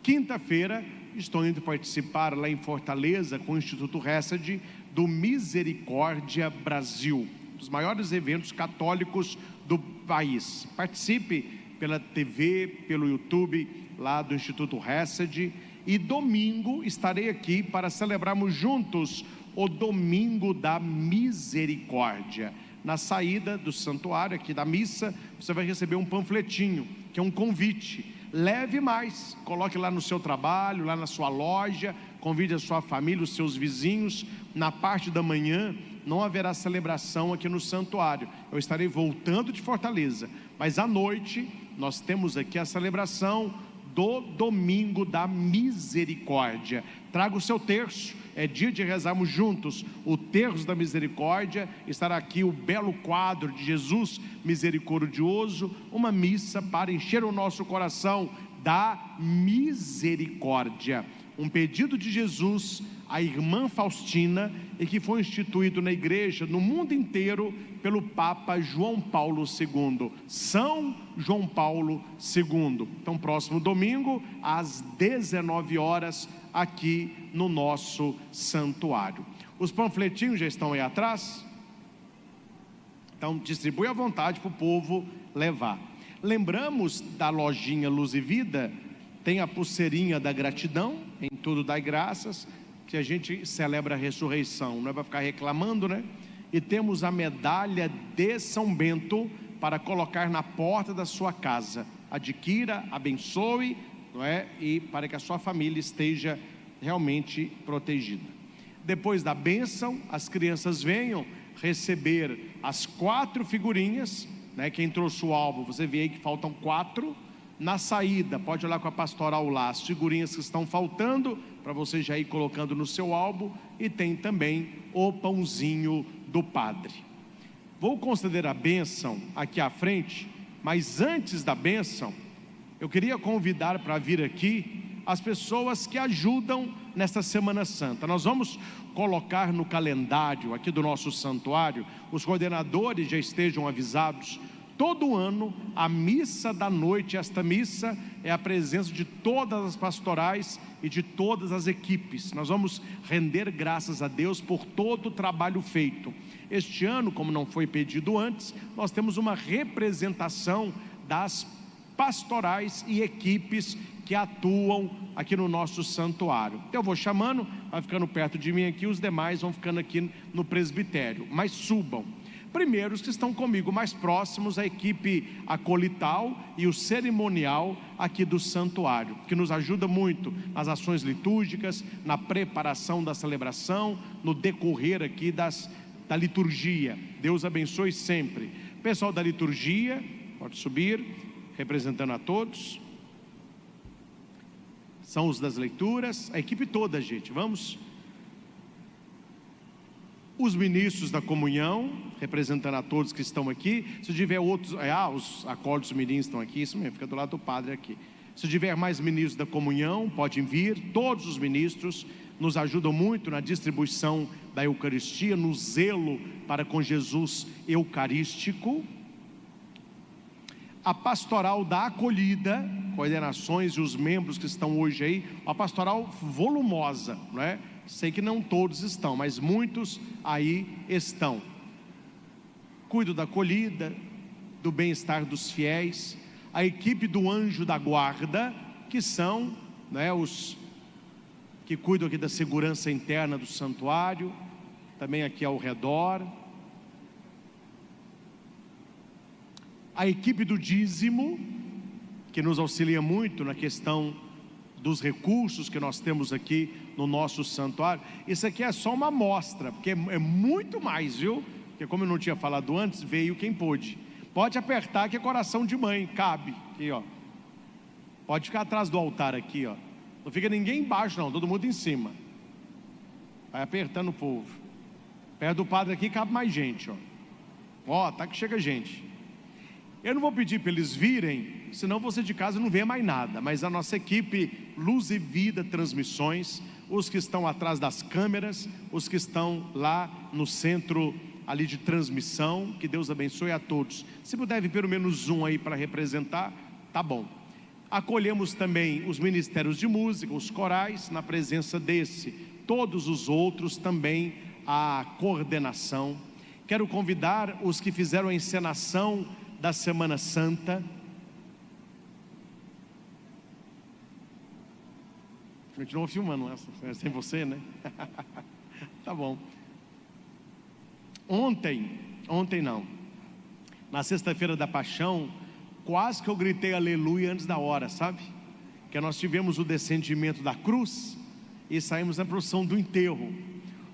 Quinta-feira estou indo participar lá em Fortaleza com o Instituto Hesed do Misericórdia Brasil, dos maiores eventos católicos do país. Participe pela TV, pelo YouTube lá do Instituto Hesed. E domingo estarei aqui para celebrarmos juntos o Domingo da Misericórdia. Na saída do santuário, aqui da missa, você vai receber um panfletinho, que é um convite. Leve mais, coloque lá no seu trabalho, lá na sua loja, convide a sua família, os seus vizinhos. Na parte da manhã não haverá celebração aqui no santuário, eu estarei voltando de Fortaleza, mas à noite nós temos aqui a celebração do Domingo da Misericórdia. Traga o seu terço, é dia de rezarmos juntos o terço da misericórdia. Estará aqui o belo quadro de Jesus misericordioso, uma missa para encher o nosso coração da misericórdia. Um pedido de Jesus à irmã Faustina, e que foi instituído na igreja no mundo inteiro pelo Papa João Paulo II, São João Paulo II. Então, próximo domingo, às 19 horas, aqui no nosso santuário. Os panfletinhos já estão aí atrás, então distribui à vontade para o povo levar. Lembramos da lojinha Luz e Vida, tem a pulseirinha da gratidão, em tudo dai graças, que a gente celebra a ressurreição, não é para ficar reclamando, né? E temos a medalha de São Bento para colocar na porta da sua casa. Adquira, abençoe, não é? E para que a sua família esteja realmente protegida. Depois da bênção, as crianças venham receber as 4 figurinhas, né? Quem trouxe o álbum, você vê aí que faltam 4. Na saída, pode olhar com a pastoral lá, as figurinhas que estão faltando, para você já ir colocando no seu álbum. E tem também o pãozinho do padre. Vou conceder a bênção aqui à frente, mas antes da bênção, Eu queria convidar para vir aqui as pessoas que ajudam nesta Semana Santa. Nós vamos colocar no calendário aqui do nosso santuário, os coordenadores já estejam avisados. Todo ano, a missa da noite, esta missa é a presença de todas as pastorais e de todas as equipes. Nós vamos render graças a Deus por todo o trabalho feito. Este ano, como não foi pedido antes, nós temos uma representação das pastorais e equipes que atuam aqui no nosso santuário. Então eu vou chamando, vai ficando perto de mim aqui, os demais vão ficando aqui no presbitério, mas subam. Primeiro, os que estão comigo mais próximos, a equipe acolital e o cerimonial aqui do santuário, que nos ajuda muito nas ações litúrgicas, na preparação da celebração, no decorrer aqui da liturgia. Deus abençoe sempre. Pessoal da liturgia, pode subir, representando a todos. São os das leituras, a equipe toda, gente, vamos. Os ministros da comunhão, representando a todos que estão aqui. Se tiver outros, os acordos mirins estão aqui, isso mesmo, fica do lado do padre aqui. Se tiver mais ministros da comunhão, podem vir. Todos os ministros nos ajudam muito na distribuição da Eucaristia, no zelo para com Jesus eucarístico. A pastoral da acolhida, coordenações e os membros que estão hoje aí, uma pastoral volumosa, não é? Sei que não todos estão, mas muitos aí estão. Cuido da acolhida, do bem-estar dos fiéis. A equipe do anjo da guarda, que são, né, os que cuidam aqui da segurança interna do santuário, também aqui ao redor. A equipe do dízimo, que nos auxilia muito na questão dos recursos que nós temos aqui no nosso santuário. Isso aqui é só uma amostra, porque é muito mais, viu? Porque como eu não tinha falado antes, veio quem pôde. Pode apertar que é coração de mãe, cabe. Aqui, ó. Pode ficar atrás do altar aqui, ó. Não fica ninguém embaixo não, todo mundo em cima. Vai apertando o povo. Perto do padre aqui cabe mais gente, ó. Ó, tá que chega gente. Eu não vou pedir para eles virem, senão você de casa não vê mais nada. Mas a nossa equipe Luz e Vida Transmissões, os que estão atrás das câmeras, os que estão lá no centro ali de transmissão, que Deus abençoe a todos. Se puder vir pelo menos um aí para representar, tá bom. Acolhemos também os ministérios de música, os corais, na presença desse. Todos os outros também a coordenação. Quero convidar os que fizeram a encenação da Semana Santa. Continuou filmando essa, sem você, né? Tá bom. Ontem não, na sexta-feira da Paixão, quase que eu gritei aleluia antes da hora, sabe? Que nós tivemos o descendimento da cruz e saímos na procissão do enterro.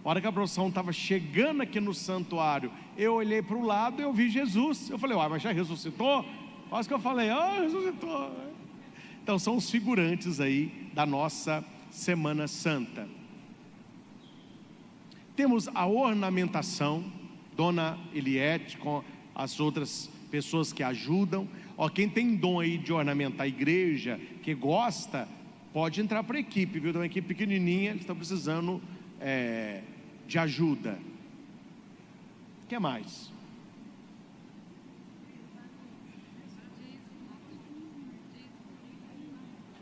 A hora que a procissão estava chegando aqui no santuário, eu olhei para o lado e eu vi Jesus. Eu falei, mas já ressuscitou? Quase que eu falei, ressuscitou. Então são os figurantes aí da nossa Semana Santa. Temos a ornamentação, Dona Eliette, com as outras pessoas que ajudam. Quem tem dom aí de ornamentar a igreja, que gosta, pode entrar para a equipe, viu? Tem uma equipe pequenininha, eles estão precisando de ajuda. O que mais?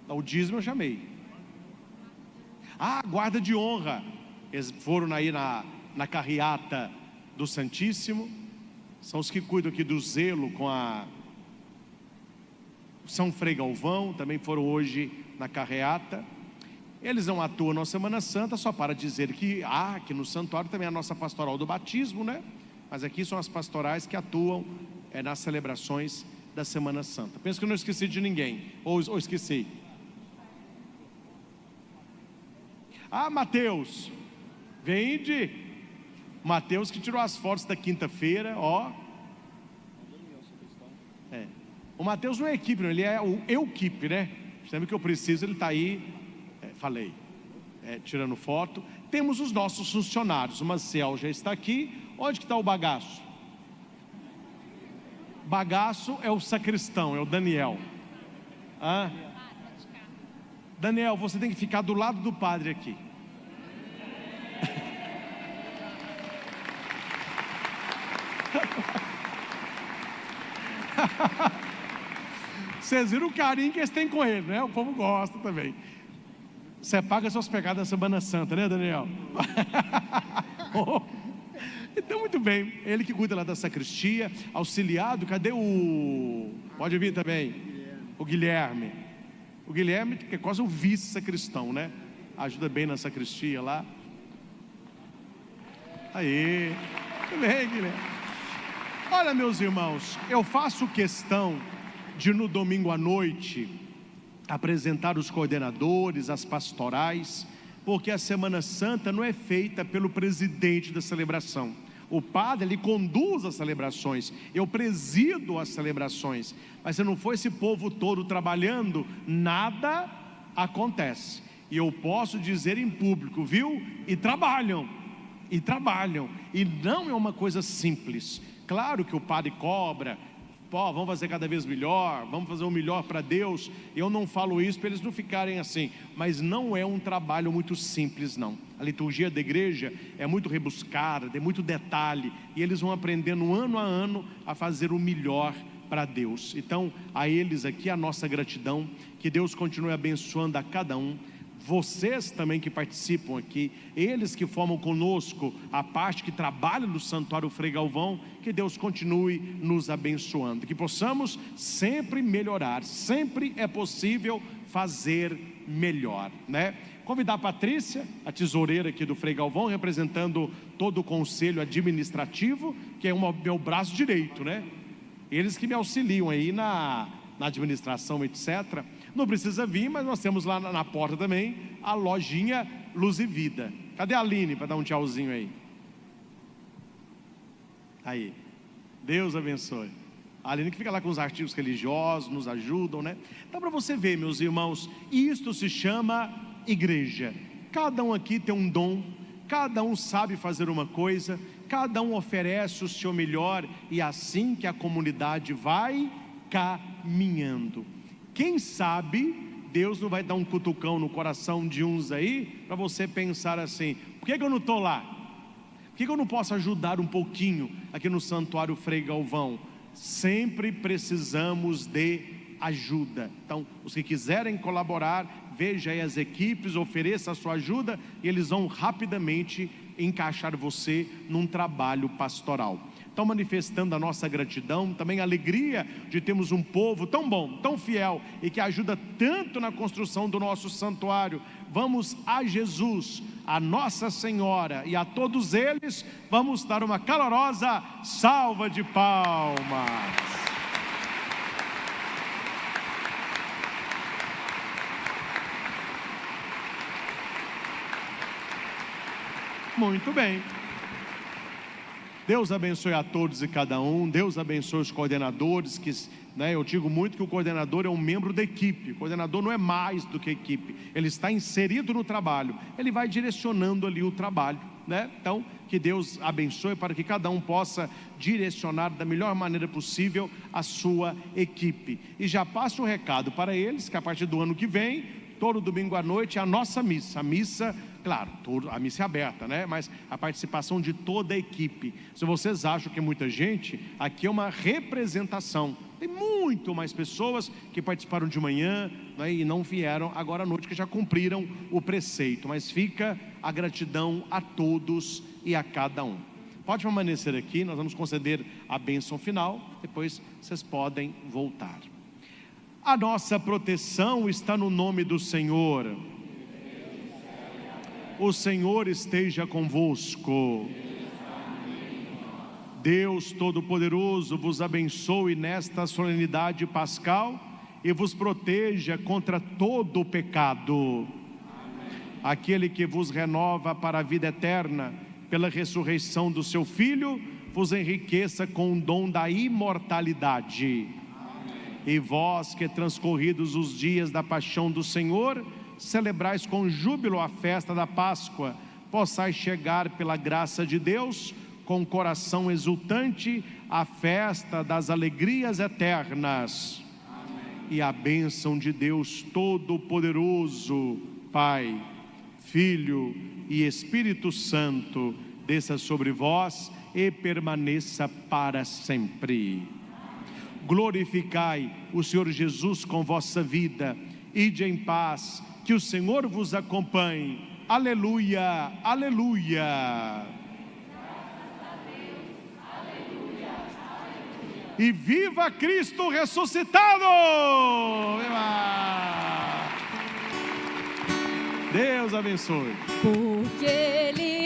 O dízimo eu chamei. Guarda de honra. Eles foram aí na carreata do Santíssimo. São os que cuidam aqui do zelo com a São Frei Galvão. Também foram hoje na carreata. Eles não atuam na Semana Santa, só para dizer que aqui no santuário também é a nossa pastoral do batismo, né? Mas aqui são as pastorais que atuam nas celebrações da Semana Santa. Penso que eu não esqueci de ninguém, ou esqueci. Mateus, Mateus que tirou as fotos da quinta-feira, ó. O Mateus não é equipe, não, ele é o equipe, né? Sempre que eu preciso, ele está aí, tirando foto. Temos os nossos funcionários, o Maciel já está aqui. Onde que está o bagaço? Bagaço é o sacristão, é o Daniel. Hã? Daniel, você tem que ficar do lado do padre aqui. Vocês viram o carinho que eles têm com ele, né? O povo gosta também. Você paga suas pegadas na Semana Santa, né, Daniel? Então, muito bem. Ele que cuida lá da sacristia, auxiliado. Cadê o... Pode vir também. O Guilherme. O Guilherme, que é quase um vice-sacristão, né? Ajuda bem na sacristia lá. Aí. Muito bem, Guilherme. Olha, meus irmãos, eu faço questão de no domingo à noite apresentar os coordenadores, as pastorais, porque a Semana Santa não é feita pelo presidente da celebração. O padre, ele conduz as celebrações, eu presido as celebrações, mas se não for esse povo todo trabalhando, nada acontece. E eu posso dizer em público, viu? E trabalham, e não é uma coisa simples. Claro que o padre cobra, pô, vamos fazer cada vez melhor, vamos fazer o melhor para Deus. Eu não falo isso para eles não ficarem assim, mas não é um trabalho muito simples, não. A liturgia da igreja é muito rebuscada, tem muito detalhe, e eles vão aprendendo ano a ano a fazer o melhor para Deus. Então, a eles aqui a nossa gratidão, que Deus continue abençoando a cada um. Vocês também que participam aqui, eles que formam conosco a parte que trabalha no Santuário Frei Galvão, que Deus continue nos abençoando, que possamos sempre melhorar, sempre é possível fazer melhor, né? Convidar a Patrícia, a tesoureira aqui do Frei Galvão, representando todo o conselho administrativo, que é o meu braço direito, né? Eles que me auxiliam aí na administração, etc. Não precisa vir, mas nós temos lá na porta também a lojinha Luz e Vida. Cadê a Aline para dar um tchauzinho aí? Aí, Deus abençoe. A Aline que fica lá com os artigos religiosos, nos ajudam, né? Então, para você ver, meus irmãos, isto se chama igreja. Cada um aqui tem um dom, cada um sabe fazer uma coisa, cada um oferece o seu melhor, e assim que a comunidade vai caminhando. Quem sabe Deus não vai dar um cutucão no coração de uns aí, para você pensar assim: por que eu não estou lá? Por que eu não posso ajudar um pouquinho aqui no Santuário Frei Galvão? Sempre precisamos de ajuda. Então, os que quiserem colaborar, veja aí as equipes, ofereça a sua ajuda, e eles vão rapidamente encaixar você num trabalho pastoral. Então, manifestando a nossa gratidão, também a alegria de termos um povo tão bom, tão fiel, e que ajuda tanto na construção do nosso santuário. Vamos a Jesus, a Nossa Senhora, e a todos eles vamos dar uma calorosa salva de palmas. Muito bem. Deus abençoe a todos e cada um. Deus abençoe os coordenadores, que, né, eu digo muito que o coordenador é um membro da equipe. O coordenador não é mais do que equipe, ele está inserido no trabalho, ele vai direcionando ali o trabalho, né? Então, que Deus abençoe para que cada um possa direcionar da melhor maneira possível a sua equipe. E já passo o recado para eles, que a partir do ano que vem, todo domingo à noite, é a nossa missa. A missa, claro, a missa é aberta, né? Mas a participação de toda a equipe. Se vocês acham que é muita gente, aqui é uma representação. Tem muito mais pessoas que participaram de manhã, né, e não vieram agora à noite, que já cumpriram o preceito. Mas fica a gratidão a todos e a cada um. Pode permanecer aqui, nós vamos conceder a bênção final, depois vocês podem voltar. A nossa proteção está no nome do Senhor. O Senhor esteja convosco. Deus Todo-Poderoso vos abençoe nesta solenidade pascal e vos proteja contra todo o pecado. Aquele que vos renova para a vida eterna, pela ressurreição do seu Filho, vos enriqueça com o dom da imortalidade. E vós que transcorridos os dias da paixão do Senhor, celebrais com júbilo a festa da Páscoa, possais chegar pela graça de Deus, com coração exultante, à festa das alegrias eternas. e a bênção de Deus Todo-Poderoso, Pai, Filho e Espírito Santo, desça sobre vós e permaneça para sempre. Glorificai o Senhor Jesus com vossa vida. Ide em paz, que o Senhor vos acompanhe. Aleluia, aleluia. E viva Cristo ressuscitado! Viva! Deus abençoe. Porque Ele